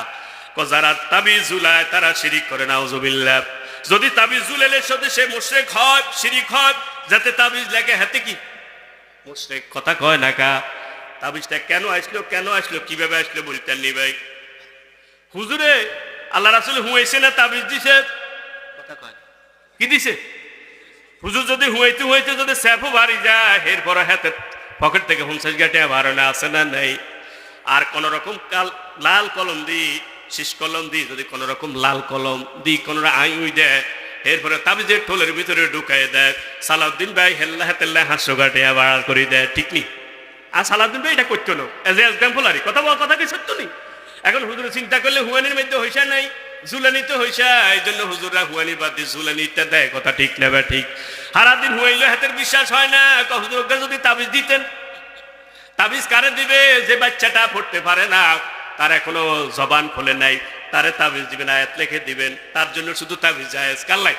যারা তাবিজ ঝুলায় তারা শিরিক করে। নাউজুবিল্লাহ। যদি তাবিজ ঝুলালের সাথে সে মুশরিক হয়, শিরিক হয়, যাতে তাবিজ লেগে হাতে কি মুশরিক। কথা কয় না কা? তাবিজটা কেন আসলো, কেন আসলো, কিভাবে আসলো বলতেন নি ভাই? হুজুরে আল্লাহ রাসূল হুঁয়াইছে না তাবিজ দিছে? কথা কয় কি দিছে? হুজুর যদি হুঁয়াইতে হুঁয়াইতে যদি স্যাফও ভারী যায়, এরপর হাতে পকেট থেকে 50 গাঁটে ভারণা আছে না নাই? আর কোন রকম লাল কলম দি, শীষ কলম দি, যদি কোন রকম লাল কলম দি কোন আই উই দেয়, এরপরে তাবিজের ঠোলের ভিতরে ঢুকাই দেয়, সালাউদ্দিন ভাই হেল্লা হেতেল্লা 500 গাঁটে বাড়াল করে দেয়। ঠিক নি? আর সালাউদ্দিন ভাই এটা করতো না, এজ এ এক্সাম্পল। আর কথা বলা কথা কি সত্য নেই? এখন হুজুর চিন্তা করলে হুয়ানির মধ্যে হইসা নাই, জুলানিতে হইসা, এই জন্য হুজুররা হুয়ানি বাদ দিয়ে জুলানিটা দেয়। কথা ঠিক না বা ঠিক? সারাদিন হুয়াইলে হাতের বিশ্বাস হয় না। হুজুরকে যদি তাবিজ দিতেন, তাবিজ কারে দিবে? যে বাচ্চাটা পড়তে পারে না, তার এখনো জবান খোলে নাই, তারে তাবিজ দিবেন, আয়াত লিখে দিবেন, তার জন্য শুধু তাবিজ জায়েজ। কাল্লাই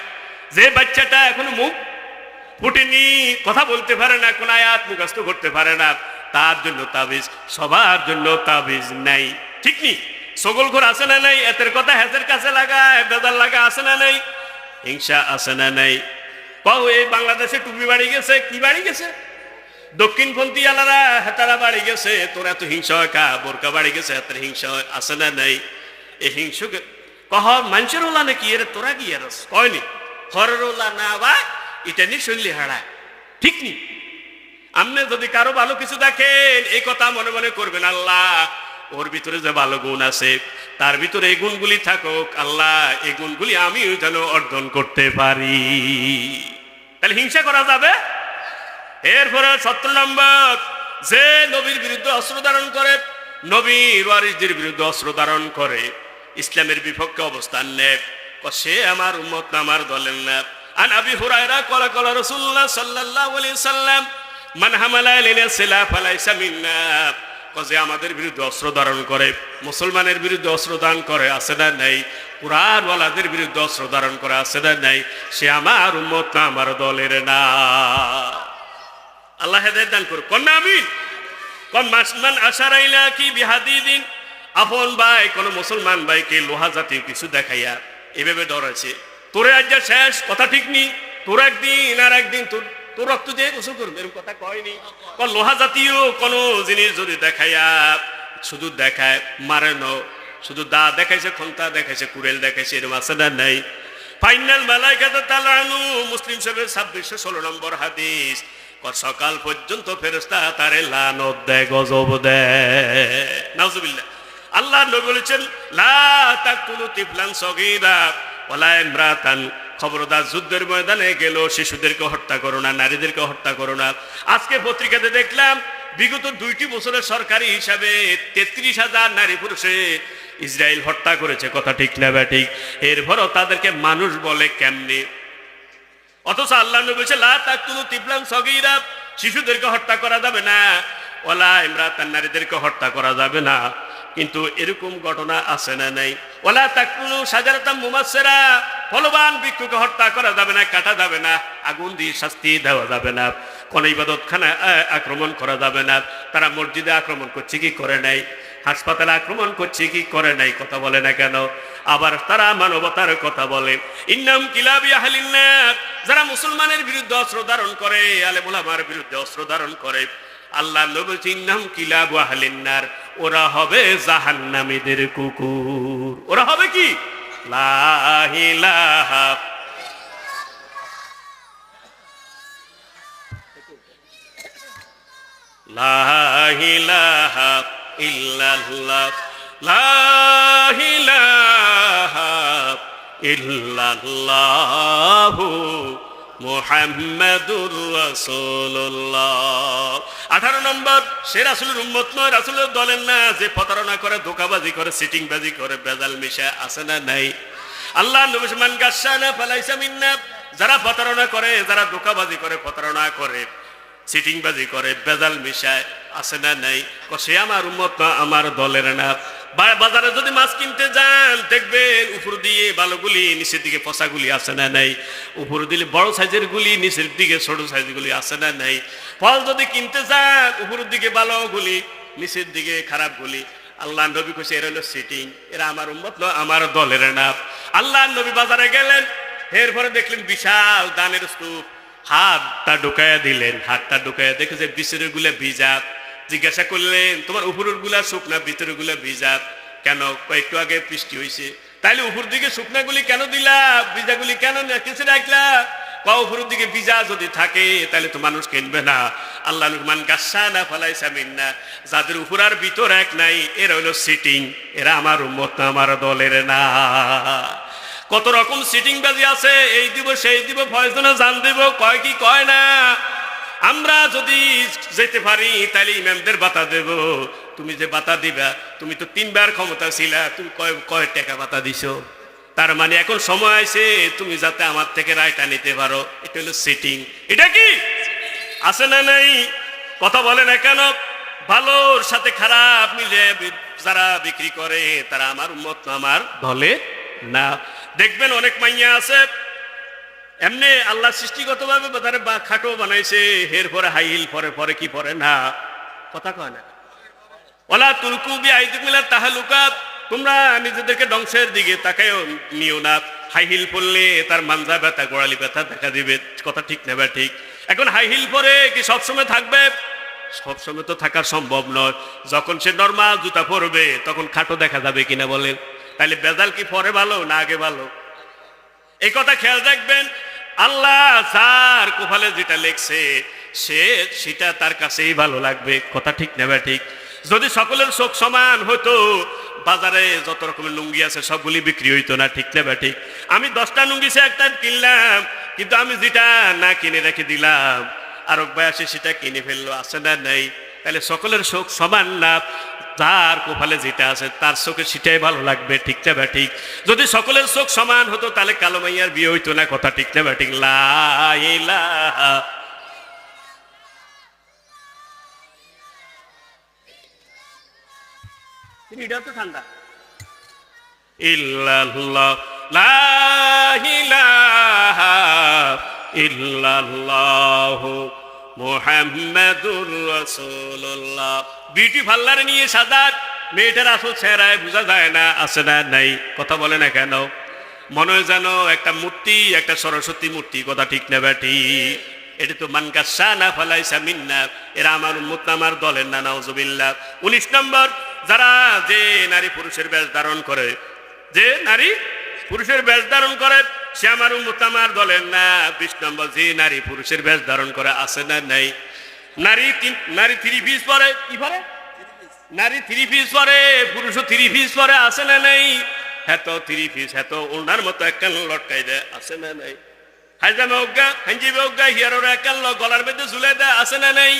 যে বাচ্চাটা এখনো মুখ ফুটেনি, কথা বলতে পারে না, কোন আয়াত মুখস্থ করতে পারে না, তার জন্য তাবিজ। সবার জন্য তাবিজ নাই, ঠিক নি? সকল ঘর আছে না নাই? এতের কথা হেতের কাছে লাগায়, বেদাল লাগা আছে না নাই? হিংসা আছে না নাই? কও এই বাংলাদেশে টুপি বাড়ি গেছে, কি বাড়ি গেছে? দক্ষিণপন্থী আলারা হেতারা বাড়ি গেছে, তোরা তো হিংসা হয় কা? বোরকা বাড়ি গেছে, হেতার হিংসা হয়, আছে না নাই? এই হিংসকে কহ মানুষের ওলা নাকি? এর তোরা কি এর কয়নি ঘরের ওলা না বা এটা নি শৈলী হারায়, ঠিক নি? আপনি যদি কারো ভালো কিছু দেখেন, এই কথা মনে মনে করবেন, আল্লাহ ওর ভিতরে যে ভালো গুণ আছে, তার ভিতরে এই গুণগুলি থাকুক, আল্লাহ এই গুণগুলি আমিও যেন অর্জন করতে পারি। তাহলে হিংসা করা যাবে। এরপরে 17 নম্বর, যে নবীর বিরুদ্ধে অস্ত্র ধারণ করে, নবীর ওয়ারিসদের বিরুদ্ধে অস্ত্র ধারণ করে, ইসলামের বিপক্ষে অবস্থান নেয়, সে আমার উম্মত না, আমার দলের না। আন আবি হুরায়রা ক্বালা ক্বালা রাসূলুল্লাহ সাল্লাল্লাহু আলাইহি সাল্লাম মান হামালা আলাইনা সিলাহ ফালাইসা মিন্না। যে আমাদের বিরুদ্ধে অস্ত্র ধারণ করে, মুসলমানের বিরুদ্ধে অস্ত্র ধারণ করে, আছে না নাই? কুরআনওয়ালাদের বিরুদ্ধে অস্ত্র ধারণ করে, আছে না নাই? সে আমার উম্মত না, আমার দলের না। আল্লাহ হেদায়েত দান করুক। কোন আমিন। কোন মান আশারা ইলা কি বিহাদিদিন, আপন ভাই কোন মুসলমান ভাইকে লোহা জাতীয় কিছু দেখাইয়া এভাবে ডরাইছে, তোরে আজ যা শেষ, কথা ঠিক নি? তোর একদিন আর একদিন তোর রক্ত দিয়ে গোসল করবে, এরকম কথা কয়নি? কোন লোহা জাতীয় কোন জিনিস যদি দেখাইয়া, শুধু দেখায় মারে ন, শুধু দা দেখাইছে, খন্তা দেখাইছে, কুড়েল দেখাইছে, এরকম আছে না নাই? ফাইনাল মালাইকাতা তালানু, মুসলিম শরীফের 2616 নম্বর হাদিস। সকাল পর্যন্ত ফেরেশতা তারে লানত দেয়, গজব দেয়, নাউজুবিল্লাহ। আল্লাহ নবী বলেছেন, লা তাকতুলু তিফলান সগীরা ওয়ালা ইমরাতান, খবরদার যুদ্ধের ময়দানে গেল শিশুদেরকে হত্যা করো না, নারীদেরকে হত্যা করো না। আজকে পত্রিকাতে দেখলাম বিগত 2টি বছরের সরকারি হিসাবে 33,000 নারী পুরুষে ইসরায়েল হত্যা করেছে, কথা ঠিক না ব্যাঠিক? এরপরও তাদেরকে মানুষ বলে কেমনে? অথচ আল্লাহ নবী বলেছে, লা তাকতুলু তিফলান সগীরা, শিশুদেরকে হত্যা করা যাবে না, ওয়ালা ইমরাতান, নারীদেরকে হত্যা করা যাবে না। কিন্তু এরকম ঘটনা আছে না নাই? ওয়ালা তাকতুলু শাজারাতাম মুমাসসিরা, ফলবান বৃক্ষকে হত্যা করা যাবে না, কাটা যাবে না, আগুন দিয়ে শাস্তি দেওয়া যাবে না, কোন ইবাদতখানা আক্রমণ করা যাবে না। তারা মসজিদে আক্রমণ করছে কি করে নাই? হাসপাতালে আক্রমণ করছে কি করে নাই? কথা বলে না কেন? আবার তারা মানবতার কথা বলে। ইন্নাম কিলাবি আহলিন নার, যারা মুসলমানের বিরুদ্ধে অস্ত্র ধারণ করে, আলেম উলামার বিরুদ্ধে অস্ত্র ধারণ করে, আল্লাহ নবী বলেছেন, ইন্নাম কিলাবু আহলিন নার, ওরা হবে জাহান্নামীদের কুকুর। ওরা হবে কি? লা ইলাহা লা ইলাহা ইল্লাল্লাহ, লা ইলাহা ইল্লাল্লাহু মুহাম্মাদুর রাসূলুল্লাহ। 18 নম্বর, সে রাসূলের উম্মত নয়, রাসূলের দলের না, যে প্রতারণা করে, ধোঁকাবাজি করে, সিটিংবাজি করে, বেজাল মিশা, আছে না নাই? আল্লাহ নবী মান গাশানা ফালাইসা মিন্না, যারা প্রতারণা করে, যারা ধোঁকাবাজি করে, প্রতারণা করে, সিটিংবাজি করে, বেজাল মিশায়, আছে না নাই? সে আমার উম্মত না, আমার দলের না। বাজারে যদি মাছ কিনতে যান, দেখবেন উপর দিয়ে ভালোগুলি, নিচের দিকে পচাগুলি, আছে না নাই? উপর দিলে বড় সাইজের গুলি, নিচের দিকে ছোট সাইজের গুলি, আছে না নাই? ফল যদি কিনতে যান, উপরের দিকে ভালো গুলি, নিচের দিকে খারাপ গুলি। আল্লাহ নবী কইছে, এরা হলো সিটিং, এরা আমার উম্মত না, আমার দলের না। আল্লাহ নবী বাজারে গেলেন, এরপরে দেখলেন বিশাল দানের স্তূপ, হাতটা ঢুকাইয়া দিলেন, হাতটা ঢুকাইয়া দেখে যে ভিতরের গুলা ভিজা। জিজ্ঞাসা করলেন, তোমার উপরের গুলা শুকনা, ভিতরের গুলা ভিজা কেন? একটু আগে বৃষ্টি হয়েছে, তাইলে উপর দিকে শুকনা গুলি কেন দিলা, ভিজা গুলি কেন কিছু রাখলা? উপরের দিকে ভিজা যদি থাকে তাহলে তো মানুষ কিনবে না। আল্লাহ মান গাশানা ফালাইসা মিন্না, যাদের উপর আর ভিতর এক নাই, এরা হলো সিটিং, এরা আমার উম্মত না, আমার দলের না। কত রকম সিটিং বাজি আছে, এই দিব সেই দিব, ফয়জনে জান দিব, কয় কি কয় না। আমরা যদি যেতে পারি তাহলে ইমামদের বাতা দেব। তুমি যে বাতা দিবা, তুমি তো 3বার ক্ষমতা ছিলা, তুমি কয় টাকা বাতা দিছো? তার মানে এখন সময় আছে তুমি যাতে আমার থেকে রায়টা নিতে পারো। এটা হলো সিটিং। এটা কি আছে না নাই? কথা বলে না কেন? ভালোর সাথে খারাপ মিলে যারা বিক্রি করে তারা আমার উম্মত না, আমার দলে না। দেখবেন অনেক মাইয়া আছে এমনি আল্লাহ সৃষ্টিগতভাবে তারা খাটো বানাইছে, এর পরে হাই হিল পরে, পরে কি পরে না, কথা কয় না। ওলা তুলকু বিআইদিকুম ইলা তাহলুকা, তোমরা নিজেদেরকে ধ্বংসের দিকে তাকায়ও নিও না। হাই হিল পরলে তার মানজা ব্যথা, গোড়ালি ব্যথা দেখা দিবে, কথা ঠিক নেবে ঠিক। এখন হাই হিল পরে কি সবসময় থাকবে? সবসময় তো থাকা সম্ভব নয়। যখন সে নরমাল জুতা পরবে তখন খাটো দেখা যাবে কিনা বলেন? তাহলে বেজাল কি পরে ভালো না আগে ভালো? এই কথা খেয়াল রাখবেন। আল্লাহ যার কপালে যেটা লেখছে সেটা তার কাছেই ভালো লাগবে, কথা ঠিক নেবে ঠিক। যদি সকলের চোখ সমান হতো বাজারে যত রকমের লুঙ্গি আছে সবগুলি বিক্রি হইতো না, ঠিক নেবে ঠিক। আমি 10টা লুঙ্গি সে একটা কিনলাম, কিন্তু আমি যেটা না কিনে রেখে দিলাম আর ভাই আসে সেটা কিনে ফেললো, আছে না নেই? তাহলে সকলের চোখ সমান না, যার কপালে যেটা আছে তার চোখে সেটাই ভালো লাগবে, ঠিক না বা ঠিক? যদি সকলের চোখ সমান হতো তাহলে কালো মাইয়ার বিয়ে হইতো না, কথা ঠিক না বা ঠিক? লা ইলাহা এটা তো ঠান্ডা। ইল্লাল্লাহ লা ইলাহা ইল্লাল্লাহু মুহাম্মাদুর রাসূলুল্লাহ। বিউটি পার্লারে নিয়ে সাজাত মেয়েটার আসল চেহারায় বোঝা যায় না, আছে না নাই? কথা বলে না কেন? মনে হয় যেন একটা মূর্তি, একটা সরস্বতী মূর্তি, কথা ঠিক না ব্যাটি? এটা তো মান কাশানা ফালাইসা মিন্না, এরা আমার উম্মত না, আমার দলের না, নাউজুবিল্লাহ। 19 নম্বর, যারা যে নারী পুরুষের বেশ ধারণ করে, যে নারী পুরুষের বেশ ধারণ করে সে আমার উম্মত, আমার দলের না। 20 নম্বর, যে নারী পুরুষের বেশ ধারণ করে, আছে না নাই? নারী 3 পিস পরে, কি পরে? নারী 3 পিস পরে, পুরুষও 3 পিস পরে, আছে না নাই? এত 3 পিস, এত ওনার মতো একটা লটকাই দেয়, আছে না নাই? হাইজামে অজ্ঞা, হাঞ্জিবে অজ্ঞা, হিয়ারোর একাল গলার মধ্যে ঝুলে দেয়, আছে না নাই?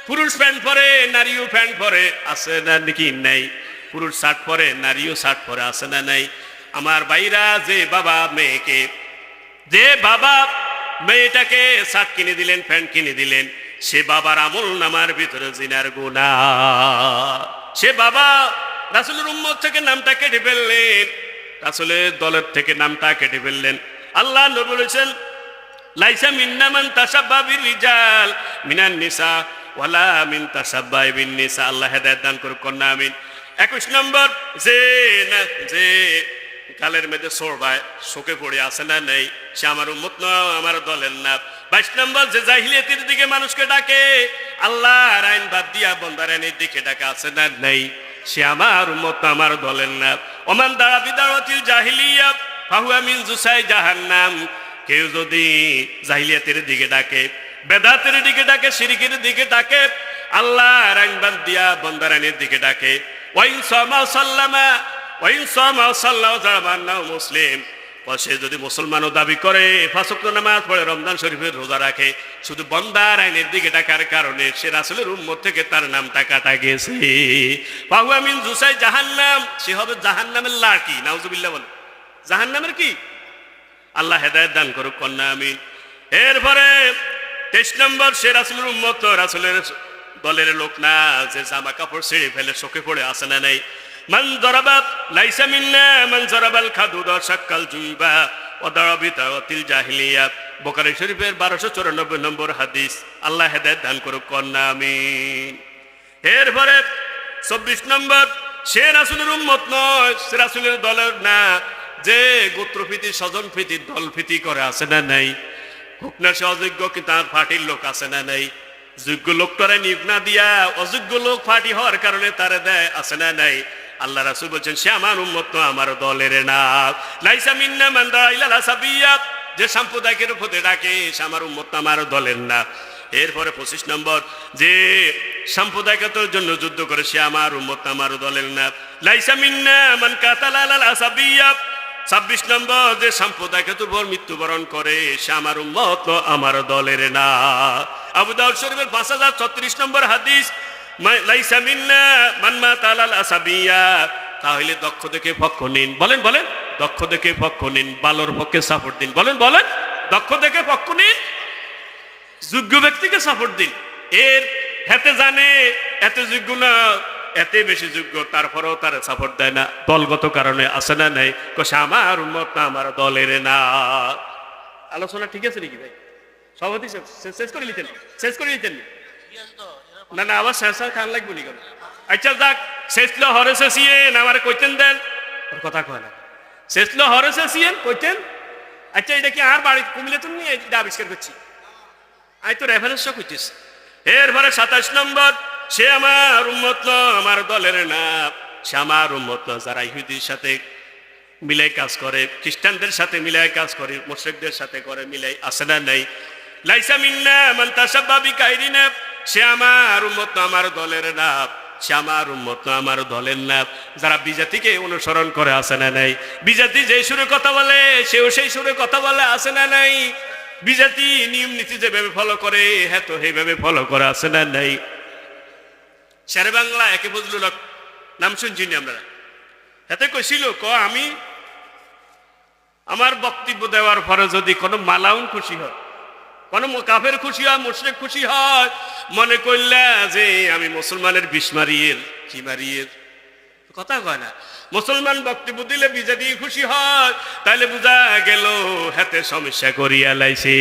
পুরুষ প্যান্ট পরে, নারীও প্যান্ট পরে, আছে না নাকি নাই? পুরুষ শার্ট পরে, নারীও শার্ট পরে, আছে না নাই? আমার ভাইরা, যে বাবা মেয়েটাকে শার্ট কিনে দিলেন, প্যান্ট কিনে দিলেন, সে বাবার আমল নামার ভিতরে জিনার গুনাহ। সে বাবা রাসূলের উম্মত থেকে নামটা কেটে ফেললেন, রাসূলের দলের থেকে নামটা কেটে ফেললেন। আল্লাহ নবী বলেছেন, লাইসা মিন্না মান তাশাব্বা বির-রিজাল মিনান নিসা ওয়ালা মিন তাশাব্বা বিন-নিসা। আল্লাহ হেদায়েত দান করুক, কন্যা আমিন। 21 নম্বর, যে কালের মধ্যে সরবায় শোকে পড়ে, আছে না নেই? সে আমার উম্মত না, আমার দলের না। 22 নম্বর, যে জাহিলিয়াতের দিকে মানুষকে ডাকে, আল্লাহর আইন বাদ দিয়া বন্দার আইনের দিকে ডাকে, আছে না নেই? সে আমার উম্মত না, আমার দলের না। ওমান দাঁড়া বিদাওয়াতিল জাহিলিয়া ফাহুয়া মিন জুসাই জাহান্নাম। কেউ যদি জাহিলিয়াতের দিকে ডাকে, বেদাতের দিকে ডাকে, শিরকের দিকে ডাকে, আল্লাহর আইন বাদ দিয়া বন্দার আইনের দিকে ডাকে, ওয়াইন সামা সাল্লামা ওয়াইন সামা সাল্লাহু জামান্নাহু মুসলিম, সে যদি মুসলমানও দাবি করে, 5 ওয়াক্ত নামাজ পড়ে, রমজান শরীফের রোজা রাখে, শুধু বন্দার আইনের দিকে ডাকার কারণে সে রাসূলের উম্মত থেকে তার নামটা কাটা গেছে। ফাহুয়া মিন জুসাই জাহান্নাম, সে হবে জাহান্নামের লাঠি, নাউজুবিল্লাহ বলে। জাহান্নামের কি? আল্লাহ হেদায়েত দান করুক, কন্যা আমিন। এরপরে 23 নম্বর, সে রাসূলের উম্মত, রাসূলের দলের লোক না, যে জামা কাপড় ছেড়ে ফেলে শোকে পড়ে, আছে না নাই? মান যারাবা লাইসা মিন্না মান যারাবাল খাদুদ শাক্কাল জুইবা ওয়া দারাবিতাতিল জাহিলিয়া। বুখারী শরীফের 1294 নম্বর হাদিস। আল্লাহ হেদায়েত দান করুক, কন্যা আমিন। এরপরে 24 নম্বর, সে রাসূলের উম্মত নয়, সে রাসূলের দলের না, যে গোত্রপ্রীতি, স্বজনপ্রীতি, দলপ্রীতি করে, আছে না নাই? হোক না সে অযোগ্য, কিন্তু তার পার্টির লোক, আছে না নাই? যোগ্য লোকটারে নিয়োগ না দিয়া অযোগ্য লোক পার্টি হওয়ার কারণে তারে দেয়, আছে না নাই? আল্লাহ রাসূল বলছেন, সে আমার উম্মত না, আমার দলের না। লাইসা মিন্না মান দাআ ইলাল আসাবিয়্যা, যে সাম্প্রদায়িকের উপরে ডাকে, সে আমার উম্মত না, আমার দলের না। এরপরে 25 নম্বর, যে সাম্প্রদায়িকতার জন্য যুদ্ধ করে, সে আমার উম্মত না, আমার দলের না। লাইসা মিন্না মান কাতালা আলাল আসাবিয়্যা। 26 নম্বর, যে সাম্প্রদায়িকতার উপর মৃত্যুবরণ করে, সে আমার উম্মত না, আমার দলের না। আবু দাউদ শরীফের 5036 নম্বর হাদিস, লাইসা মিন্না মান মাতা আলাল আসাবিয়্যা। তাহলে দক্ষ দেখে পক্ষ নিন, বলেন বলেন, দক্ষ দেখে পক্ষ নিন, ভালোর পক্ষে সাপোর্ট দিন, বলেন বলেন, দক্ষ দেখে পক্ষ নিন, যোগ্য ব্যক্তিকে সাপোর্ট দিন। এর হাতে জানে এত যোগ্য না, এতে বেশি যোগ্য, তারপরেও তার সাপোর্ট দেয় না। দলগত কারণে আসে না নাই, কোসে আমার উম্মত না, আমার দলের না। আলোচনা ঠিক আছে নাকি ভাই? সভাপতি শেষ করে নিতেন, শেষ করে নিতেন না? না আবার শেষ খান লাগবো নি কেন? আচ্ছা যাক, শেষলো হরে শেষিয়েন আমার কইতেন দেন, ওর কথা কয় না। শেষলো হরে শেষিয়েন কইতেন। আচ্ছা এটা কি আর বাড়ি কুমিলে তুমি এটা আবিষ্কার করছি? আমি তো রেফারেন্স কইতেছি। এরপরে 27 নম্বর, সে আমার উম্মত না, আমার দলের না। সে আমার উম্মত না যারা ইহুদির সাথে মিলাই কাজ করে, খ্রিস্টানদের সাথে মিলাই কাজ করে, মুশরিকদের সাথে করে মিলাই, আছে না নাই? লাইসা মিন্না মান তাশাব্বা বিগাইরিনা, সে আমার উম্মত না, আমার দলের না। সে আমার উম্মত না, আমার দলের না যারা বিজাতিকে অনুসরণ করে, আছে না নাই? বিজাতি যে সুরে কথা বলে সেও সেই সুরে কথা বলে, আছে না নাই? বিজাতি নিয়ম নীতি যেভাবে ফলো করে হ্যাঁ তো সেইভাবে ফলো করে, আছে না নাই? শেরে বাংলা একে ফজলুল হক নাম শুনছি আপনারা? হাতে কইছিল আমি আমার বক্তব্য দেওয়ার পরে যদি কোনো মালাউন খুশি হয়, কোনো কাফের খুশি হয়, মুশরিক খুশি হয়, মনে করলা যে আমি মুসলমানের বিষ মারিয়ে কি মারিয়ে কথা কয় না। মুসলমান বক্তব্য দিলে বিজাতি খুশি হয়, তাইলে বুঝা গেল হাতে সমস্যা করিয়া লাইছে।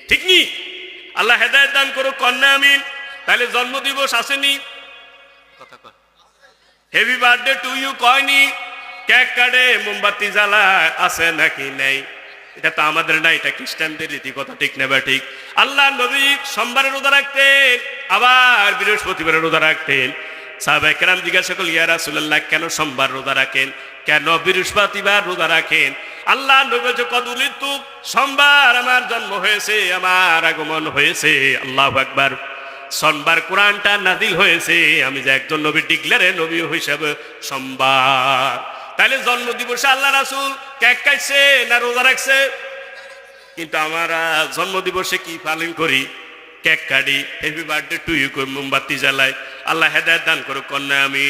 ঠিক নি? আল্লাহ হেদায়েত দান করুক, কন্যা আমিন। তাহলে জন্মদিবস আসেনি, কথা কয় হ্যাপি বার্থডে টু ইউ কয়নি, কেক কাটে, মোমবাতি জ্বালায়, আছে নাকি নাই? এটা তো আমাদের না, এটা খ্রিস্টানদের রীতি, কথা ঠিক না? ঠিক। আল্লাহ নবী সোমবারে রোজা রাখতেন, আবার বৃহস্পতিবারে রোজা রাখতেন। সাহাবায়ে কেরাম জিজ্ঞাসা করল, ইয়া রাসূলুল্লাহ কেন সোমবার রোজা রাখেন, কেন বৃহস্পতিবার রোজা রাখেন? আল্লাহ নবী বলছে কদুলিতু, সোমবার আমার জন্ম হয়েছে, আমার আগমন হয়েছে। আল্লাহু আকবার। সোমবার কোরআনটা নাজিল হয়েছে, আমি যে একজন নবী ডিক্লেয়ারে নবী হিসাবে সোমবার। তাহলে জন্ম দিবসে আল্লাহ রাসূল কেক কাটছে না রোজা রাখছে? কিন্তু আমরা জন্ম দিবসে কি পালন করি? কেক কাটি, হ্যাপি বার্থডে টু ইউ করি, মোমবাতি জ্বালাই। আল্লাহ হেদায়েত দান করুক, কন্যা আমি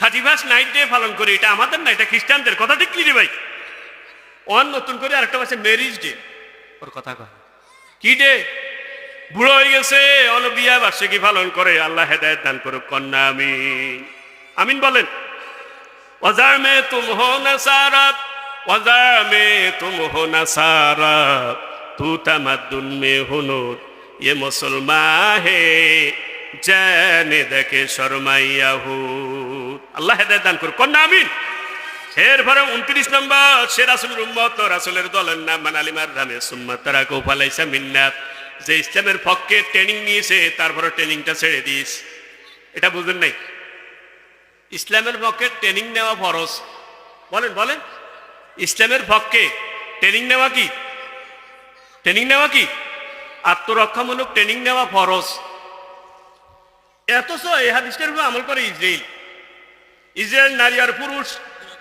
31st নাইট ডে পালন করি, এটা আমাদের না, এটা খ্রিস্টানদের, কথা ঠিক রে ভাই? অন নতুন করে আরেকটা আছে ম্যারেজ ডে, ওর কথা কয় কি ডে? বুড়ো হয়ে গেছে, অন বিয়া বার্ষিকী পালন করে। আল্লাহ হেদায়েত দান করুক, কন্যা আমিন। আমিন বলেন। वज़ा में तुम हो नसारा, वज़ा में तुम हो नसारा, तू तमद्दुन में हो नूर, ये मुसलमान है जाने देखे शर्माइया हो। আল্লাহ হেদায়েত দান করুক, কন্যা আমিন। এরপরে 29 নম্বর, সে রাসূলের উম্মত, রাসূলের দলের নাম মানালিমার রামে সুম্মা তারাকু ফালাইসা মিন্না, যে ইসলামের পক্ষে ট্রেনিং নিয়েছে তারপরে ট্রেনিংটা ছেড়ে দিস। এটা বুঝেন নাই? ইসলামের পক্ষে ট্রেনিং নেওয়া ফরজ। বলেন বলেন, ইসলামের পক্ষে ট্রেনিং নেওয়া কি? ট্রেনিং নেওয়া কি? আত্মরক্ষামূলক ট্রেনিং নেওয়া ফরজ। অথচ এই হাদিসের উপর আমল করে ইসরায়েল। ইসরায়েল নারী আর পুরুষ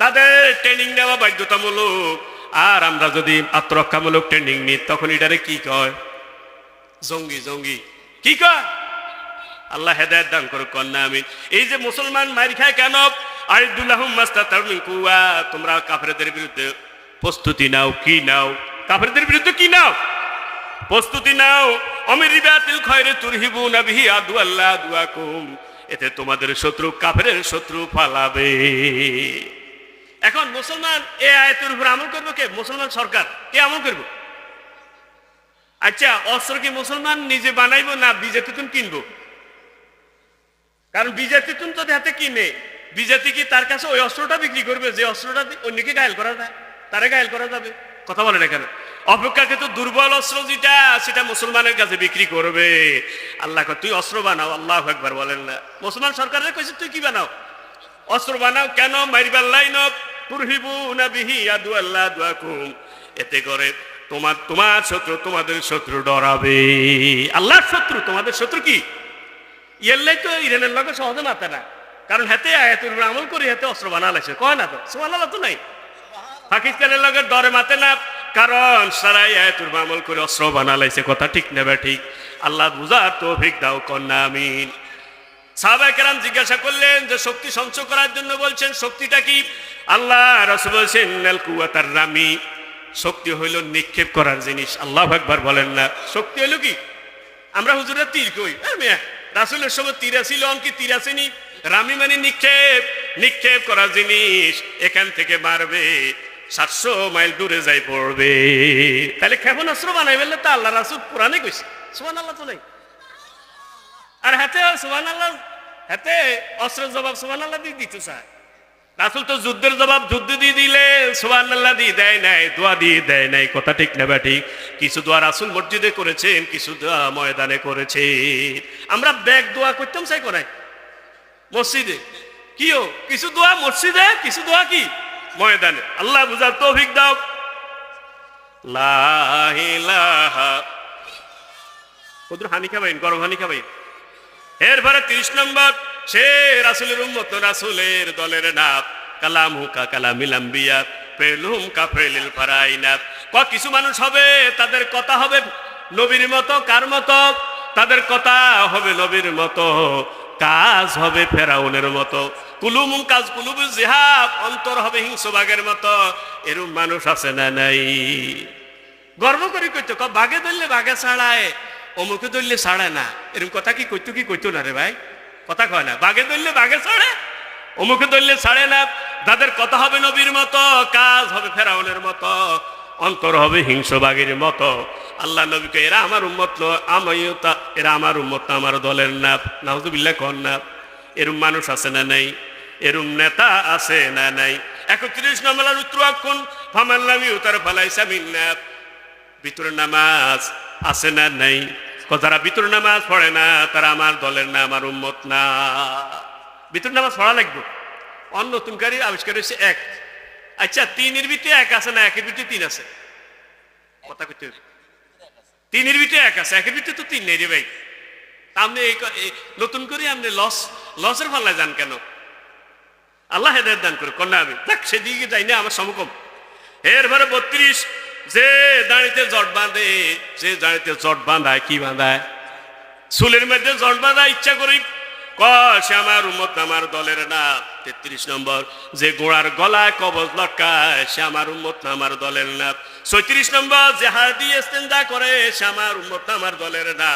তাদের ট্রেনিং নেওয়া বাধ্যতামূলক। আর আমরা যদি আত্মরক্ষামূলক ট্রেনিং নিই তখন এটারে কি কয়? জঙ্গি। জঙ্গি কি কয়? আল্লাহ হেদায়েত দান করুক, কন্যা আমিন। এই যে মুসলমান মার খায় কেন? আইদুল্লাহুম মাস্তাতার মিন কুওয়া, তোমরা কাফেরদের বিরুদ্ধে প্রস্তুতি নাও। কি নাও? কাফেরদের বিরুদ্ধে কি নাও? প্রস্তুতি নাও। অমির রিবাতিল খয়রে তুরহিবুনা বিহি আদুয়াল্লাহ আদুয়াকুম, এতে তোমাদের শত্রু কাফেরের শত্রু পালাবে। এখন মুসলমান এই আয়াতের উপর আমল করবে কে? মুসলমান সরকার। কে আমল করবে? আচ্ছা, অস্ত্র কি মুসলমান নিজে বানাইবো না বিজেতুন কিনবো? কারণ বিজেতুন যদি হাতে কিনে, বিজেতি কি তার কাছে ওই অস্ত্রটা বিক্রি করবে যে অস্ত্রটা অন্যকে ঘায়েল করা যায়? তারে ঘায়েল করা যাবে? কথা বলে না কেন? অপেক্ষাকৃত দুর্বল অস্ত্র যেটা, সেটা মুসলমানের কাছে বিক্রি করবে। আল্লাহ কয় তুই অস্ত্র বানাও। আল্লাহু আকবার বলেন না? মুসলমান সরকারের কইছে তুই কি বানাও? অস্ত্র বানাও। কেন? মারিবার লাইন তুরহিবুনা বিহি আদুয়াল্লাহ আদুয়াকুম, এতে করে তোমার শত্রু তোমাদের শত্রু ডরাবে। আল্লাহর শত্রু তোমাদের শত্রু কি? ইয়েল্লাই তো ইরানের লগে সহজে মাতে না, কারণ হাতে আয়াতের উপর আমল করি হাতে অস্ত্র বানা লাগছে। কয় না তো? সুবহানাল্লাহ তো নাই। পাকিস্তানের লগে ডরে মাতে না, কারণ সারাই আয়াতের উপর আমল করে অস্ত্র বানা লাগছে। কথা ঠিক না ঠিক? আল্লাহ বুঝার তৌফিক দাও, কন্যা আমিন। সাহাবায়ে কেরাম জিজ্ঞাসা করলেন যে শক্তি সঞ্চয় করার জন্য বলছেন, শক্তিটা কি? আল্লাহ রাসূল বলছেন নাল কুওয়াতার রামি, শক্তি হইল নিক্ষেপ করার জিনিস। আল্লাহু আকবার বলেন না? শক্তি হইল কি? আমরা হুজুরের তীর কই, রাসূলের সময় তীর ছিল, কি তীর আসেনি? রামি মানে নিক্ষেপ, নিক্ষেপ করা জিনিস এখান থেকে মারবে 700 মাইল দূরে যাই পড়বে। তাহলে ক্ষেপণাস্ত্র বানাই বললে তা আল্লাহ রাসূল কোরআনে কইছে, সুবহানাল্লাহ তো নাই। আর হাতে সুবহানাল্লাহ, হাতে অস্ত্রের জবাব সুবহানাল্লাহ দিয়ে দিতে চায়। রাসূল তো যুদ্ধের জবাব যুদ্ধ দিয়ে দিলে, সুবহানাল্লাহ দিয়ে দেয় নাই, দোয়া দিয়ে দেয় নাই। কথা ঠিক না ঠিক? কিছু দোয়া রাসূল মসজিদে করেছেন, কিছু দোয়া ময়দানে করেছে। আমরা ব্যাগ দোয়া করতাম চাই করাই মসজিদে, কিও কিছু দোয়া মসজিদে, কিছু দোয়া কি ময়দানে। আল্লাহ বুঝার তৌফিক দাও। লা ইলাহা, ওদের হানি খাবাইন, গরম হানি খাবাইন। এরপরে 30 নম্বর, সে রাসূলের উম্মত, রাসূলের দলের নাম। কালামু কা কালামিল আম্বিয়া, ফেলুম কা ফেলিল ফারাইনা। কিছু মানুষ হবে তাদের কথা হবে নবীর মতো। কার মতো? তাদের কথা হবে নবীর মতো, কাজ হবে ফেরাউনের মতো। কুলুমুম কাজ কুলুবু জিহাব, অন্তর হবে হিংস্রবাগের মতো। এরকম মানুষ আছে না নাই? গর্ব করে কইতো, বাঘে ধরলে বাঘে ছাড়ায়, অমুকে ধরলে ছাড়ায় না। এরকম কথা কি কইতো, কি কইতো না রে ভাই? কথা কয় না, বাঘে ধরলে বাঘে ছাড়ে, অমুকে ধরলে ছাড়ে না। তাদের কথা হবে নবীর মতো, কাজ হবে ফেরাউনের মতো, অন্তর হবে হিংস্রবাগের মতো। আল্লাহ নবীকে এরা আমার উম্মত নয়, আমিও তা, এরা আমার উম্মত না, আমার দলের না। নাউযুবিল্লাহ কন না। এরম মানুষ আছে না নাই? এরম নেতা আছে না নাই? 31 নম্বর উত্তরাক্ষণ, ফামাল্লামি উতার ফালাইসা মিন্না। ভিতরে নামাজ আছে না নাই? যারা ভিতরে নামাজ পড়ে না তারা আমার দলের না, আমার উম্মত না। ভিতরে নামাজ পড়া লাগবে। অন্য নতুনকারী আবিষ্কার হয়েছে এক। আচ্ছা, 3-এর ভিতরে 1 আছে না 1-এর ভিতরে 3 আছে? কথা কইতে হবে। 3-এর ভিতরে 1 আছে, 1-এর ভিতরে তো 3 নেই রে ভাই। আপনি নতুন করে আপনি লসের ফাল্লায় যান কেন? আল্লাহ হেদায়েত দান করে কন্যা। আমি দেখ সেদিকে যাই না, আমার সমকম। এরপরে 32, যে দাঁড়িতে জট বাঁধে, যে দাঁড়িতে জট বাঁধায়, কি বাঁধায়? চুলের মধ্যে জট বাঁধায় ইচ্ছা করি, সে আমার উম্মত, আমার দলের না। 33 নম্বর, যে গোড়ার গলায় কবজ লটকায়, সে আমার উম্মত না, আমার দলের না। 34 নম্বর, যে হাড় দিয়ে ইস্তেঞ্জা করে, সে আমার উম্মত না, আমার দলের না।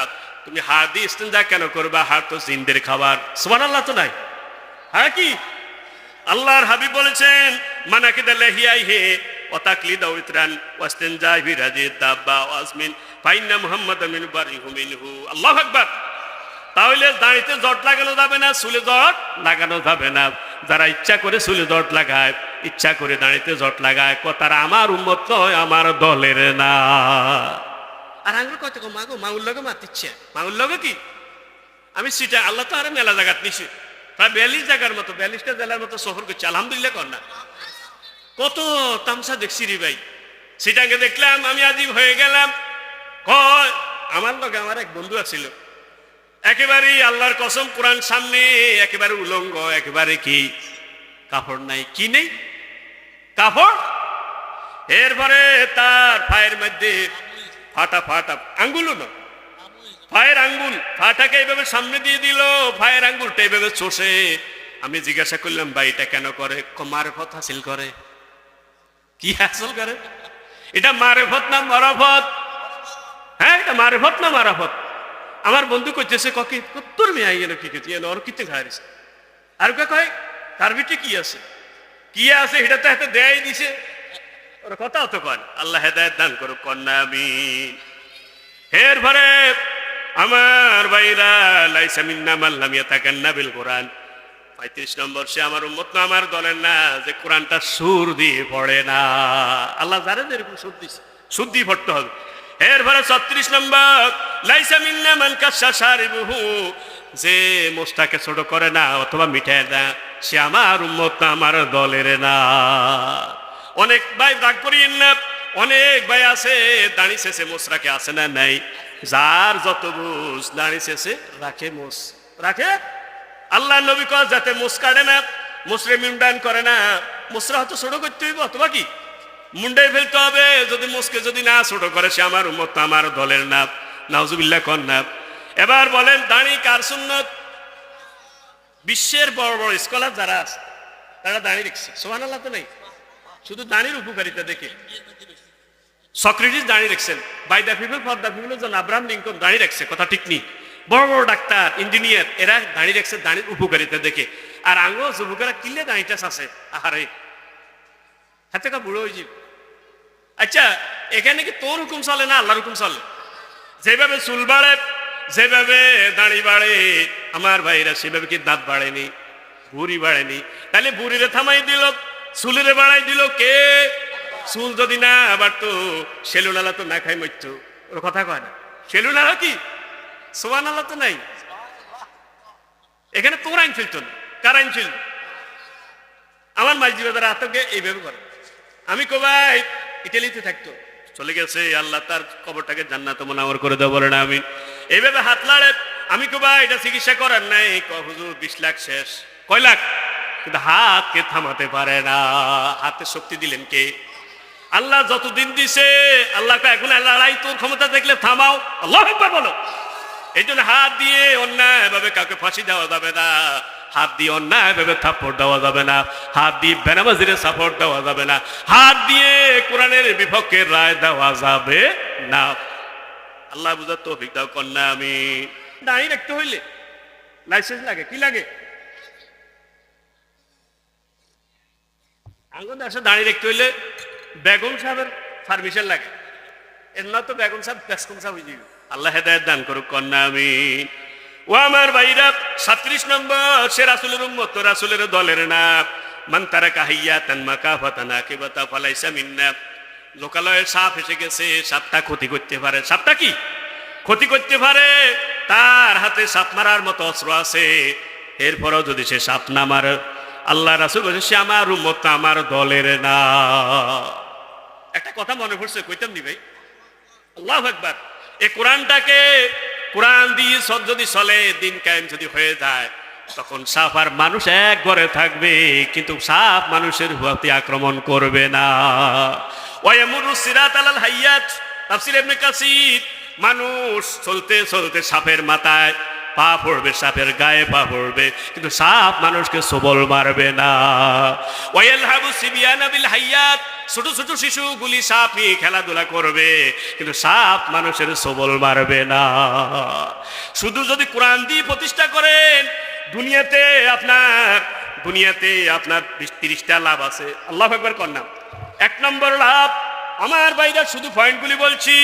তুমি হাড় দিয়ে ইস্তেঞ্জা কেন করবা? হাড় তো জিনদের খাবার। সুবহানাল্লাহ তো নাই? হ্যাঁ কি আল্লাহর হাবিব বলেছেন, মানাকিদা লাহিয়াইহি ওয়া তাকলিদা উতরান ওয়াস্তিনজা বিরাজি দাব্বা ওয়াজমিন ফাইন্না মুহাম্মাদান মিন বারিহু মিনহু। আল্লাহু আকবার। তাহলে দাড়িতে জট লাগানো যাবে না, চুলে জট লাগানো যাবে না। যারা ইচ্ছা করে চুলে জট লাগায়, ইচ্ছা করে দাড়িতে জট লাগায়, তারা আমার উম্মত নয়, আমার দলের না। আর আঙ্গুল কত মাগো, মাউল লগে মাতিচ্ছে। মাউল লগে কি? আমি সিটা আল্লাহ তো আরে মেলা জায়গাত নিছি, প্রায় 42 জায়গার মতো, 42টা জেলার মতো সফর করছি। আলহামদুলিল্লাহ কর না। কত তামসা দেখছি রে ভাই। সিটাকে দেখলাম, আমি আজিব হয়ে গেলাম। আমার লগে আমার এক বন্ধু আছিল, একেবারেই আল্লাহর কসম, কোরআন সামনে, একেবারে উলঙ্গ, একেবারে কি কাপড় নাই, কি নেই কাপড়। এরপরে তার পায়ের মধ্যে ফাটা ফাটা আঙ্গুল, না পায়ের আঙ্গুল ফাটাকে এইভাবে সামনে দিয়ে দিল, পায়ের আঙ্গুলটা এইভাবে চষে। আমি জিজ্ঞাসা করলাম, ভাই এটা কেন করে? মারেফত হাসিল করে। কি হাসিল করে? এটা মারেফত না মারাফত? হ্যাঁ, এটা মারেফত না মারাফত? আমার বন্ধু কইতেছে, ককি তোর মেয়ে আই গেল, কি কেছি ওর কিতে খাইছে। আর কে কয় তার ভিতরে কি আছে, কি আছে এটা তো হাতে দেয় দিছে। ওর কথাও তো কন। আল্লাহ হেদায়েত দান করুক কন্যা। আমিন। এরপরে আমার ভাইরা, লাইসা মিন্না মান লাম ইয়াতাকান্না বিল কোরআন। 35 নম্বর, সে আমার উম্মত না, আমার দলের না, যে কোরআনটা সুর দিয়ে পড়ে না। আল্লাহ যারে যেরকম সুর দিছে, সুর দিয়ে পড়তে হবে। এরপরে 36 নম্বর, লাইসা মিন্না মান কাশা শারিবহু, যে মোস্তাকে ছোট করে না অথবা মিঠায় না, সে আমার উম্মত না, আমার দলের না। অনেক ভাই রাগ করিয়েন না, অনেক ভাই আছে দাঁড়ি শেষে মোস রাখে, আছে না নাই? যার যত বুঝ, দাঁড়ি শেষে রাখে মোস রাখে। আল্লাহ নবী কয় যাতে মোস কাটে না, মুসরে মুন্ডায়ন করে না। মুসরা হয়তো ছোট করতে হইব অথবা কি মুন্ডাই ফেলতে হবে। যদি মুসকে যদি না ছোট করে, সে আমার উম্মত না, আমার দলের না। নাউজুবিল্লাহ কন না। এবার বলেন, দাঁড়ি কার সুন্নত? বিশ্বের বড় বড় স্কলার যারা আছে তারা দাঁড়ি রেখেছে। সুবহানাল্লাহ তো নেই? শুধু দাঁড়ির উপকারিতা দেখে সক্রেটিস দাঁড়িয়ে রেখেছেন, by the people for the people, John Abraham Lincoln দাঁড়িয়ে রাখছে। কথা ঠিক নেই? বড় বড় ডাক্তার ইঞ্জিনিয়ার এরা দাঁড়ি রাখছে দাঁড়ির উপকারিতা দেখে, আর আঙ্গো যুবকেরা কিনলে দাঁড়িটা আছে আহারে হাতে কা বুড়ো হয়ে যাবে। আচ্ছা এখানে কি তোর হুকুম চলে না আল্লাহর হুকুম চলে? যেভাবে চুল বাড়ে, যেভাবে দাঁড়ি বাড়ে আমার ভাইরা, সেভাবে কি দাঁত বাড়েনি, বুড়ি বাড়েনি? তাহলে বুড়িরে থামাই দিল, চুলেরে বাড়াই দিল কে? চুল যদি না বাড়তো সেলুনালা তো না খাই মরতো, ওর কথা কয় না। সেলুনালা কি সোয়ানালা তো নাই, এখানে তোর আইন ফেলতো না, কার আইন ফেলতো? আমার মাঝি বাজার আতকে এইভাবে করে। আমি কবাই ইটালিতে থাকতো, চলে গেছে, আল্লাহ তার কবরটাকে জান্নাত মুনাওয়ার করে দেবো বলে না আমি। এইভাবে হাত লাড়ে, আমি কবাই এটা চিকিৎসা করার নাই, হুজুর 20 লাখ শেষ। কয় লাখ? কিন্তু হাতকে থামাতে পারে না। হাতে শক্তি দিলেন কে? আল্লাহ যতদিন দিছে। আল্লাহ এখন লড়াই তোর ক্ষমতা দেখলে থামাও, আল্লাহু আকবার বলো। এই জন্য হাত দিয়ে অন্যায় ভাবে কাউকে ফাঁসি দেওয়া যাবে না, হাত দিয়ে অন্যায় ভাবে থাপ্পড় দেওয়া যাবে না, হাত দিয়ে বেনামাজির সাপোর্ট দেওয়া যাবে না, হাত দিয়ে কোরআনের বিপক্ষে রায় দেওয়া যাবে না। আল্লাহ বুঝার তৌফিক দাও কন্যা। আমি দাঁড়িয়ে রাখতে হইলে লাইসেন্স লাগে, কি লাগে? আঙ্গুল দেশে দাঁড়িয়ে রাখতে হইলে বেগম সাহেবের পারমিশন লাগে, এর না তো বেগম সাহেব বেগম সাহেব হয়ে যাবে। আল্লাহ হেদায়েত দান করুক কন্যা আমি। ও আমার ভাইরা, 37 নম্বর, সে রাসূলের উম্মত, তো রাসূলের দলের না। মান তারাকা হাইয়াতান মাকাফাতান আকিবাতা ফালাইসা মিন্না। লোকালয়ে সাপ এসে গেছে, সাপটা ক্ষতি করতে পারে। সাপটা কি ক্ষতি করতে পারে? তার হাতে সাপ মারার মতো অস্ত্র আছে, এরপরও যদি সে সাপ না মারে, আল্লাহ রাসূল বলেছে সে আমার উম্মত, আমার দলের না। একটা কথা মনে পড়ছে, কইতাম নি ভাই? আল্লাহু আকবার। এই কোরআনটাকে, কোরআন দিয়ে যদি চলে, দিন কায়েম যদি হয়ে যায়, তখন সাপ আর মানুষ এক ঘরে থাকবে, কিন্তু সাপ মানুষের প্রতি আক্রমণ করবে না। ওয়ায়ামুরু সিরাত আলাল হাইয়াত, তাফসীর ইবনে কাসির। মানুষ চলতে চলতে সাপের মাথায় পা পড়বে, সাপের গায়ে পা পড়বে, কিন্তু সাপ মানুষকে সবল মারবে না। ওয়াইলহাবু সিবিয়ানা বিল হাইয়াত, ছোট ছোট শিশুগুলি সাপ নিয়ে খেলাধুলা করবে, কিন্তু সাপ মানুষের সবল মারবে না। শুধু যদি কোরআন দিয়ে প্রতিষ্ঠা করেন, দুনিয়াতে আপনার 30টা লাভ আছে। আল্লাহু আকবার কন্যা। 1 নম্বর লাভ, আমার ভাইরা শুধু পয়েন্টগুলি বলছি,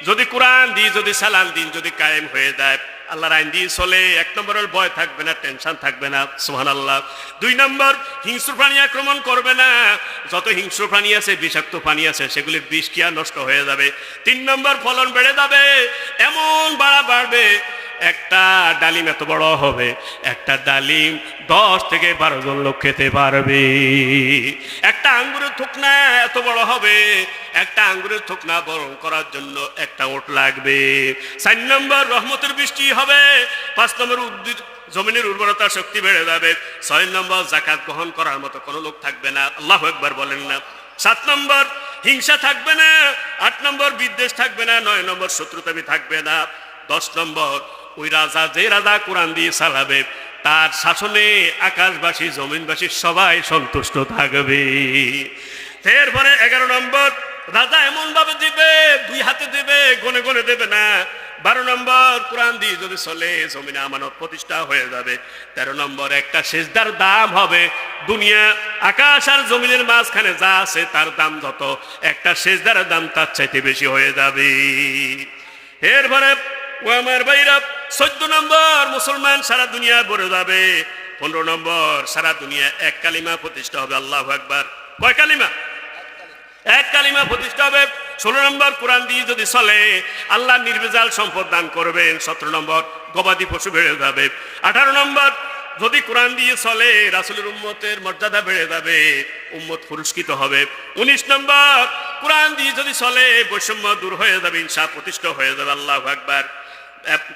যদি কোরআন দিয়ে, যদি সালাম দিন যদি কায়েম হয়ে যায়, আল্লাহর আইন দিয়ে চলে, 1 নম্বরের ভয় থাকবে না, টেনশন থাকবে না, সুবহানাল্লাহ। 2 নম্বর, হিংস্র প্রাণী আক্রমণ করবে না। যত হিংস্র প্রাণী আছে, বিষাক্ত প্রাণী আছে, সেগুলি বিষ কিয়া নষ্ট হয়ে যাবে। 3 নম্বর, ফলন বেড়ে যাবে, এমন বাড়বে, একটা ডালিম এত বড় হবে, একটা ডালিম 10 থেকে 12 জন লোক খেতে পারবে। একটা আঙ্গুরের থোকনা এত বড় হবে, একটা আঙ্গুরের থোকনা বরং করার জন্য একটা ওট লাগবে। 4 নম্বর, রহমতের বৃষ্টি হবে। 5 নম্বর, উদ্ভিদ জমিনের উর্বরতা শক্তি বেড়ে যাবে। 6 নম্বর, যাকাত গ্রহণ করার মতো কোনো লোক থাকবে না। আল্লাহু আকবার বলেন না। 7 নম্বর, হিংসা থাকবে না। 8 নম্বর, বিদ্বেষ থাকবে না। 9 নম্বর, শত্রুতামি থাকবে না। 10 নম্বর, ওই রাজা, যে রাজা কোরআন দিয়ে চালাবে, তার শাসনে আকাশবাসী জমিনবাসী সবাই সন্তুষ্ট থাকবে। এরপরে 11 নম্বর, রাজা এমন ভাবে দিবে, 2 হাতে দেবে, গনে গনে দেবে না। 12 নম্বর, কোরআন দিয়ে যদি চলে, জমিনে আমানত প্রতিষ্ঠা হয়ে যাবে। 13 নম্বর, একটা সেজদার দাম হবে, দুনিয়া আকাশ আর জমিনের মাঝখানে যা আছে তার দাম যত, একটা সেজদার দাম তার চাইতে বেশি হয়ে যাবে। এরপরে ও আমার ভাইরা, 14 নম্বর, মুসলমান সারা দুনিয়া ভরে যাবে। 15 নম্বর, সারা দুনিয়া এক কালিমা প্রতিষ্ঠা হবে। আল্লাহু আকবার। কয় কালিমা? এক কালিমা প্রতিষ্ঠা হবে। 16 নম্বর, কোরআন দিয়ে যদি চলে, আল্লাহ নির্ভেজাল সম্পদ দান করবেন। 17 নম্বর, গবাদি পশু বেড়ে যাবে। 18 নম্বর, যদি কোরআন দিয়ে চলে, রাসূলের উম্মতের মর্যাদা বেড়ে যাবে, উম্মত পুরস্কৃত হবে। 19 নম্বর, কোরআন দিয়ে যদি চলে, বৈষম্য দূর হয়ে যাবে, ইনসাফ প্রতিষ্ঠা হয়ে যাবে। আল্লাহু আকবার।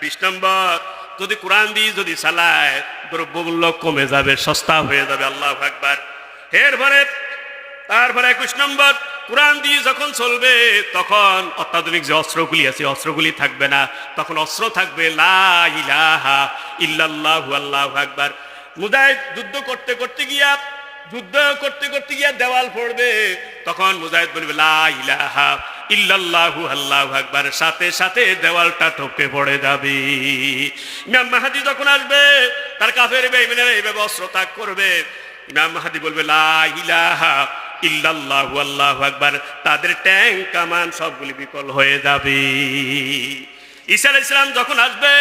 20 নম্বর, যদি কোরআন দিয়ে যদি চালায়, দ্রব্যমূল্য কমে যাবে, সস্তা হয়ে যাবে। আল্লাহু আকবার। তারপরে 21 নম্বর, কোরআন দিয়ে যখন চলবে, তখন অত্যাধুনিক যে অস্ত্রগুলি আছে, অস্ত্রগুলি থাকবে না, তখন অস্ত্র থাকবে লা ইলাহা ইল্লাল্লাহু। আল্লাহু আকবার। মুজাহিদ যুদ্ধ করতে করতে গিয়া দেওয়াল পড়বে, তখন মুজাহিদ বলবে লা ইলাহা ইল্লাল্লাহু আল্লাহু আকবার, সাথে সাথে দেওয়ালটা টপকে পড়ে যাবে। ইমাম মাহদী যখন আসবে তার কাফের বেঈমানেরা এইভাবে অস্ত্র তাক করবে, ইমাম মাহদী বলবে লা ইলাহা ইল্লাল্লাহু আল্লাহু আকবার, তাদের ট্যাঙ্ক কামান সবগুলি বিকল হয়ে যাবে। ঈসা আলাইহিস সালাম যখন আসবে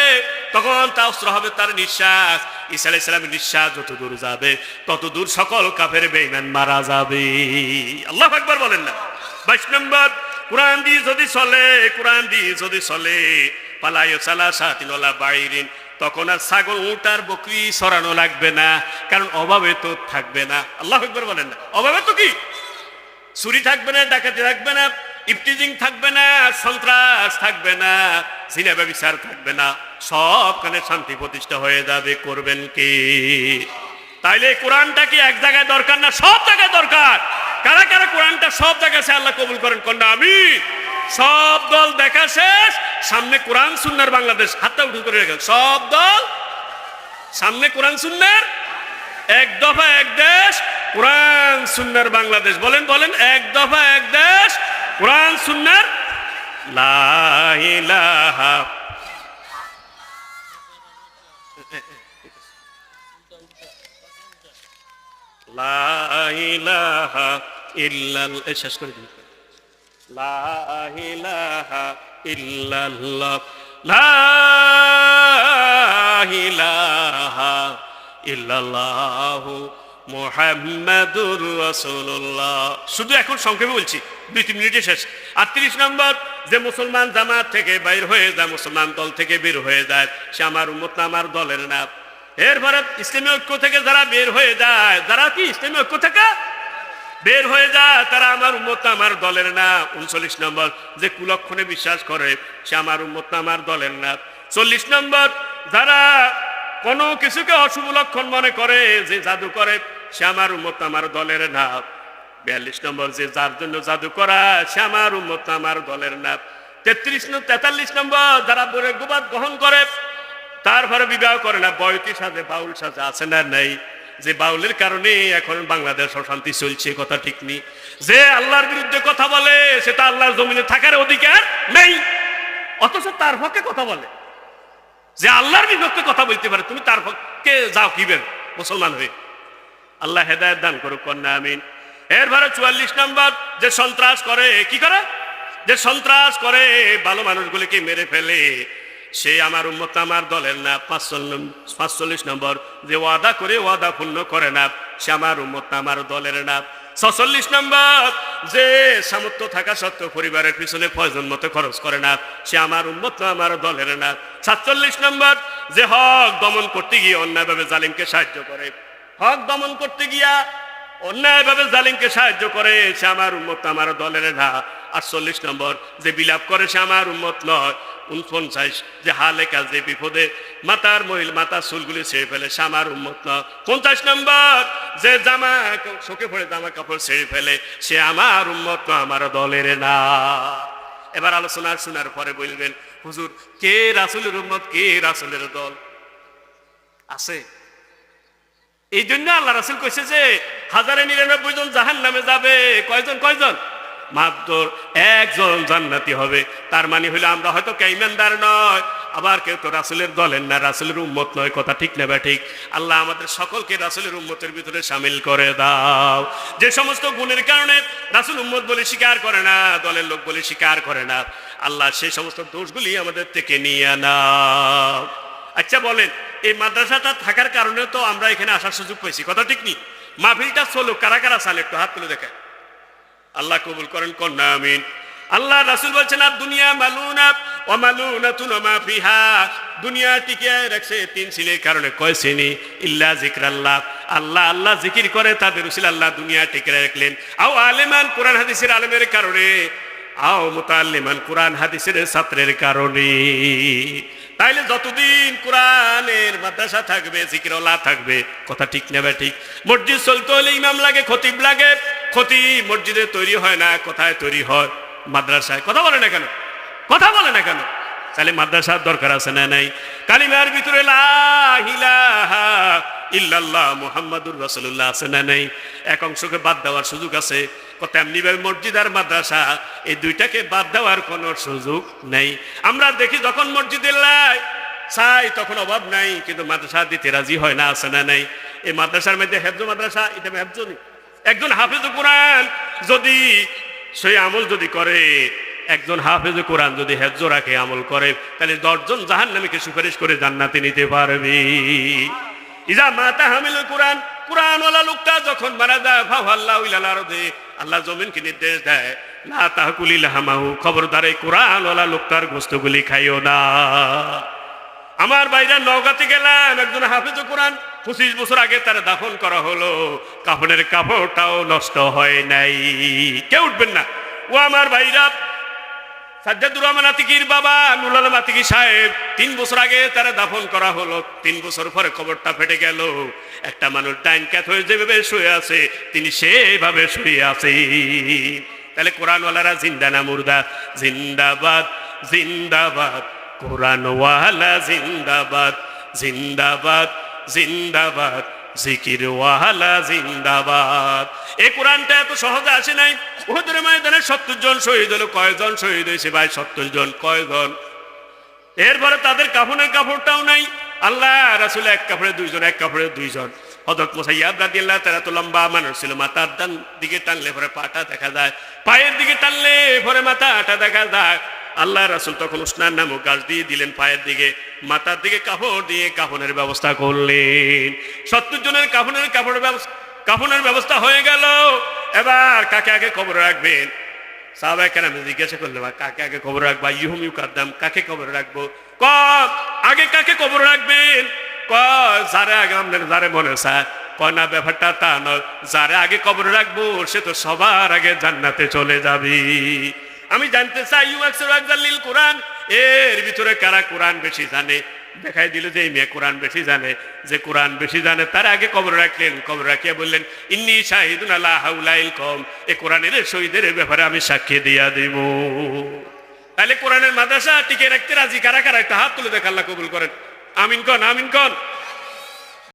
তখন তার অস্ত্র হবে তার নিঃশ্বাস, ঈসা আলাইহিস সালামের নিঃশ্বাস যত দূর যাবে তত দূর সকল কাফের বেঈমান মারা যাবে। আল্লাহু আকবার বলেন না। 22 নম্বর, কোরআন দিয়ে যদি চলে, কোরআন দিয়ে যদি চলে, পালায় সালা সাতিনলা বাইরিন, তখন আর ছাগল উট আর বকরি সরানো লাগবে না, কারণ অভাবে তো থাকবে না। আল্লাহু আকবার বলেন না। অভাবে তো কি, চুরি থাকবে না, ডাকাতি থাকবে না, ইফতিজিং থাকবে না, সন্ত্রাস থাকবে না, জিনা ব্যভিচার থাকবে না, সবখানে শান্তি প্রতিষ্ঠা হয়ে যাবে। করবেন কি? তাইলে কোরআনটা কি এক জায়গায় দরকার না সব জায়গায় দরকার? কারা কারা কোরআনটা সব জায়গায় আল্লাহ কবুল করেন কন্যা আমি? সব দল দেখা শেষ, সামনে কোরআন সুন্নাহর বাংলাদেশ, হাতটা উঠু করে রেখেন। সব দল সামনে কোরআন সুন্নাহর এক দফা এক দেশ, কোরআন সুন্নাহর বাংলাদেশ। বলেন বলেন, এক দফা এক দেশ, কোরআন সুন্নাহর। লা ইলাহা লা ইলাহা ইল্লাল্লাহ, শেষ করে দিন। লা ইলাহা ইল্লাল্লাহ, লা ইলাহা ইল্লাল্লাহু মুহাম্মাদুর রাসূলুল্লাহ। শুধু এখন সংক্ষেপে বলছি, 2-3 মিনিটে শেষ। 38 নম্বর, যে মুসলমান জামাত থেকে বাইর হয়ে যায়, মুসলমান দল থেকে বের হয়ে যায়, সে আমার উম্মত না, আমার দলের না। এরপরে ইসলামী ঐক্য থেকে যারা বের হয়ে যায়, যারা কি ইসলামী ঐক্য থেকে বের হয়ে যায়, তারা আমার উম্মত না, আমার দলের না। 39 নম্বর, যে কুলক্ষণে বিশ্বাস করে, সে আমার উম্মত না, আমার দলের না। 40 নম্বর, যারা কোনো কিছুকে অশুভ লক্ষণ মনে করে, যে জাদু করে, সে আমার উম্মত না, আমার দলের না। 42 নম্বর, যে যার জন্য জাদু করা, সে আমার উম্মত না, আমার দলের না। 43 নম্বর, যারা গোবাদ গ্রহণ করে, তারপরে বিবাহ করে না, বয়তি সাজে, বাউল সাজে, আছে না নেই? যে বাউলের কারণে এখন বাংলাদেশ অশান্তি চলছে, কথা ঠিক নেই। যে আল্লাহর বিরুদ্ধে কথা বলে, সেটা আল্লাহর জমিনে থাকার অধিকার নেই, অথচ তার পক্ষে কথা বলে। যে আল্লাহর বিপক্ষে কথা বলতে পারে, তুমি তার পক্ষে যাও কিবেন মুসলমান হয়ে? আল্লাহ হেদায়েত দান করুক কন্যা আমিন। এরপরে 44 নম্বর, যে সন্ত্রাস করে, কি করে? যে সন্ত্রাস করে, ভালো মানুষগুলিকে মেরে ফেলে, সে আমার উম্মত না, আমার দলের না। 45 নম্বর, যে ওয়াদা করে ওয়াদা পূর্ণ করে না, সে আমার উম্মত না, আমার দলের না। 46 নম্বর, যে সামর্থ্য থাকা সত্ত্বেও পরিবারের পিছনে প্রয়োজন মতো খরচ করে না, সে আমার উম্মত না, আমার দলের না। 47 নম্বর, যে হক দমন করতে গিয়ে অন্যায়ভাবে জালিমকে সাহায্য করে, হক দমন করতে গিয়া অন্যায়ভাবে জালিমকে সাহায্য করে, সে আমার উম্মত না, আমার দলের না। 48 নম্বর, যে বিলাপ করে, সে আমার উম্মত নয়। 49, যে হালে কাজে বিপদে মাতার মাতার চুলগুলি ছেড়ে ফেলে, সে আমার উম্মত নয়। 50 নম্বর, যে জামা শোকে পড়ে জামা কাপড় ছেড়ে ফেলে, সে আমার উম্মত নয়, আমার দলের না। এবার আলোচনা শোনার পরে বলবেন, হুজুর কে রাসূলের উম্মত, কে রাসূলের দল? আছে। এই জন্য আল্লাহ রাসূল কইছে যে 1099 জন জাহান্নামে যাবে। কয়জন? কয়জন? মাত্র একজন জান্নাতি হবে। তার মানে হইলো আমরা হয়তো কে ঈমানদার নয়, আবার কেউ তো রাসূলের দলের না, রাসূলের উম্মত নয়। কথা ঠিক না বা ঠিক? আল্লাহ আমাদের সকলকে রাসূলের উম্মতের ভিতরে শামিল করে দাও। যে সমস্ত গুণের কারণে রাসূল উম্মত বলে স্বীকার করে না, দলের লোক বলে স্বীকার করে না, আল্লাহ সেই সমস্ত দোষগুলি আমাদের থেকে নিয়ে নাও। আচ্ছা বলেন, এই মাদ্রাসাটা থাকার কারণে তো আমরা এখানে আসার সুযোগ পাইছি, কথা ঠিক নি? মাহফিলটা চলো, কারা কারা চান একটু হাত তুলে দেখেন। আল্লাহ কবুল করেন কন্যা আমিন। আল্লাহ রাসূল বলছেন, আর দুনিয়া মালুনা ওয়া মালুনাতুন মা ফিহা, দুনিয়া টিকিয়ে রাখছে 3 শ্রেণীর কারণে। কয় শ্রেণী? ইল্লা যিকরাল্লাহ, আল্লাহ আল্লাহ জিকির করে তাদের উসিলা আল্লাহ দুনিয়া টিকিয়ে রাখলেন। আও আলেমান, কোরআন হাদিসের আলেমের কারণে। আও মুতাআল্লিমান, কোরআন হাদিসের ছাত্রের কারণে। তাইলে যতদিন কোরআনের মাদ্রাসা থাকবে, জিকিরওয়ালা থাকবে, কথা ঠিক না ঠিক? মসজিদ চলতে হলে ইমাম লাগে, খতিব লাগে। খতিব মসজিদে তৈরি হয় না, কোথায় তৈরি হয়? মাদ্রাসায়। কথা বলে না কেন? কথা বলে না কেন? তাহলে মাদ্রাসার দরকার আছে না নাই? কালিমার ভিতরে লা ইলাহা ইল্লাল্লাহ মুহাম্মাদুর রাসূলুল্লাহ আছে না নেই? এক অংশকে বাদ দেওয়ার সুযোগ আছে। তেমনি ভাবে মসজিদ আর মাদ্রাসা এই দুইটাকে বাদ দেওয়ার কোনো সুযোগ নেই। আমরা দেখি যখন মসজিদে চাই তখন অভাব নাই, কিন্তু মাদ্রাসা দিতে রাজি হয় না, আছে না নাই? এই মাদ্রাসার মধ্যে হেফজ মাদ্রাসা, এটা হেফজ নেই। একজন হাফেজ কোরআন যদি সেই আমল যদি করে, একজন হাফেজ কোরআন যদি হেফজ রাখে আমল করে, তাহলে 10 জন জাহান্নামীকে সুপারিশ করে জান্নাতে নিতে পারবে। ইজা মাতা হামিল কোরআন, কোরআনওয়ালা লোকটা যখন মারা যায়, ফাওয়াল্লাহু ইলাল আরদি, আল্লাহ জমিনকে নির্দেশ দেয়, লা তাকুলি লাহমাহু, খবরদার এই কোরআনওয়ালা লোকটার গোশতগুলি খাইও না। আমার বাইরে নওগাঁতে গেলাম, একজন হাফেজ কোরআন 25 বছর আগে তার দাফন করা হলো, কাফনের কাপড়টাও নষ্ট হয় নাই। কেউ উঠবেন না। ও আমার ভাইরা, সাজ্জাদুর রহমান আতিকির বাবা নুরুল আলম আতিকি সাহেব 3 বছর আগে তারা দাফন করা হলো। 3 বছর পরে কবরটা ফেটে গেল। একটা মানুষ ডাইন কাত হয়ে যেভাবে শুয়ে আছে, তিনি সেভাবে শুয়ে আছে। তাহলে কোরআনওয়ালারা জিন্দা না মুর্দা? জিন্দাবাদ জিন্দাবাদ, কোরআনওয়ালা জিন্দাবাদ জিন্দাবাদ জিন্দাবাদ, জিকিরওয়ালা জিন্দাবাদ। এই কোরআনটা এত সহজে আসে নাই। উহুদের ময়দানে 70 জন শহীদ হলো। কয়জন শহীদ হয়েছে ভাই? 70 জন। কয়জন? এরপরে তাদের কাফনের কাপড়টাও নাই। আল্লাহ রাসূল এক কাপড়ে 2 জন, এক কাপড়ে 2 জন। হযরত মুসাইয়াব রাদিয়াল্লাহু তাআলা তো লম্বা মানুষ ছিল, মাথার ডান দিকে টানলে পরে পাটা দেখা যায়, পায়ের দিকে টানলে পরে মাথাটা দেখা যায়। আল্লাহ রাসূল তখন উসনান নামক গাছ দিয়ে দিলেন পায়ের দিকে, মাথার দিকে কাপড় দিয়ে কাফনের ব্যবস্থা করলেন। 70 জনের কাফনের ব্যবস্থা হয়ে গেল। এবার কাকে আগে কবর রাখবেন? সাহাবায়ে কেরাম জিজ্ঞাসা করলেন, কাকে আগে কবর রাখবা? ইউহুম ইউকাদ্দাম, কাকে কবর রাখবো? আগে কাকে কবর রাখবেন? যারে আগে আপনার যারে মনে চায়। না, ব্যাপারটা তা নয়। যারে আগে কবর রাখবো সে তো সবার আগে জান্নাতে চলে যাবে। আমি জানতে চাই কোরআন এর ভিতরে কারা কোরআন বেশি জানে? দেখাই দিল যে এই মেয়ে কোরআন বেশি জানে। যে কোরআন বেশি জানে তার আগে কবর রাখলেন। কবর রাখিয়া বললেন, ইন্নী শাহিদুন আলা হাউলাইল কওম, এই কোরআনের শহীদের ব্যাপারে আমি সাক্ষী দিয়া দেব। তাহলে কোরআনের মাদ্রাসা টিকে রাখতে রাজি কারা কারা? একটা হাত তুলে দেখ, আল্লাহ কবুল করেন। আমিন কন, আমিন কন।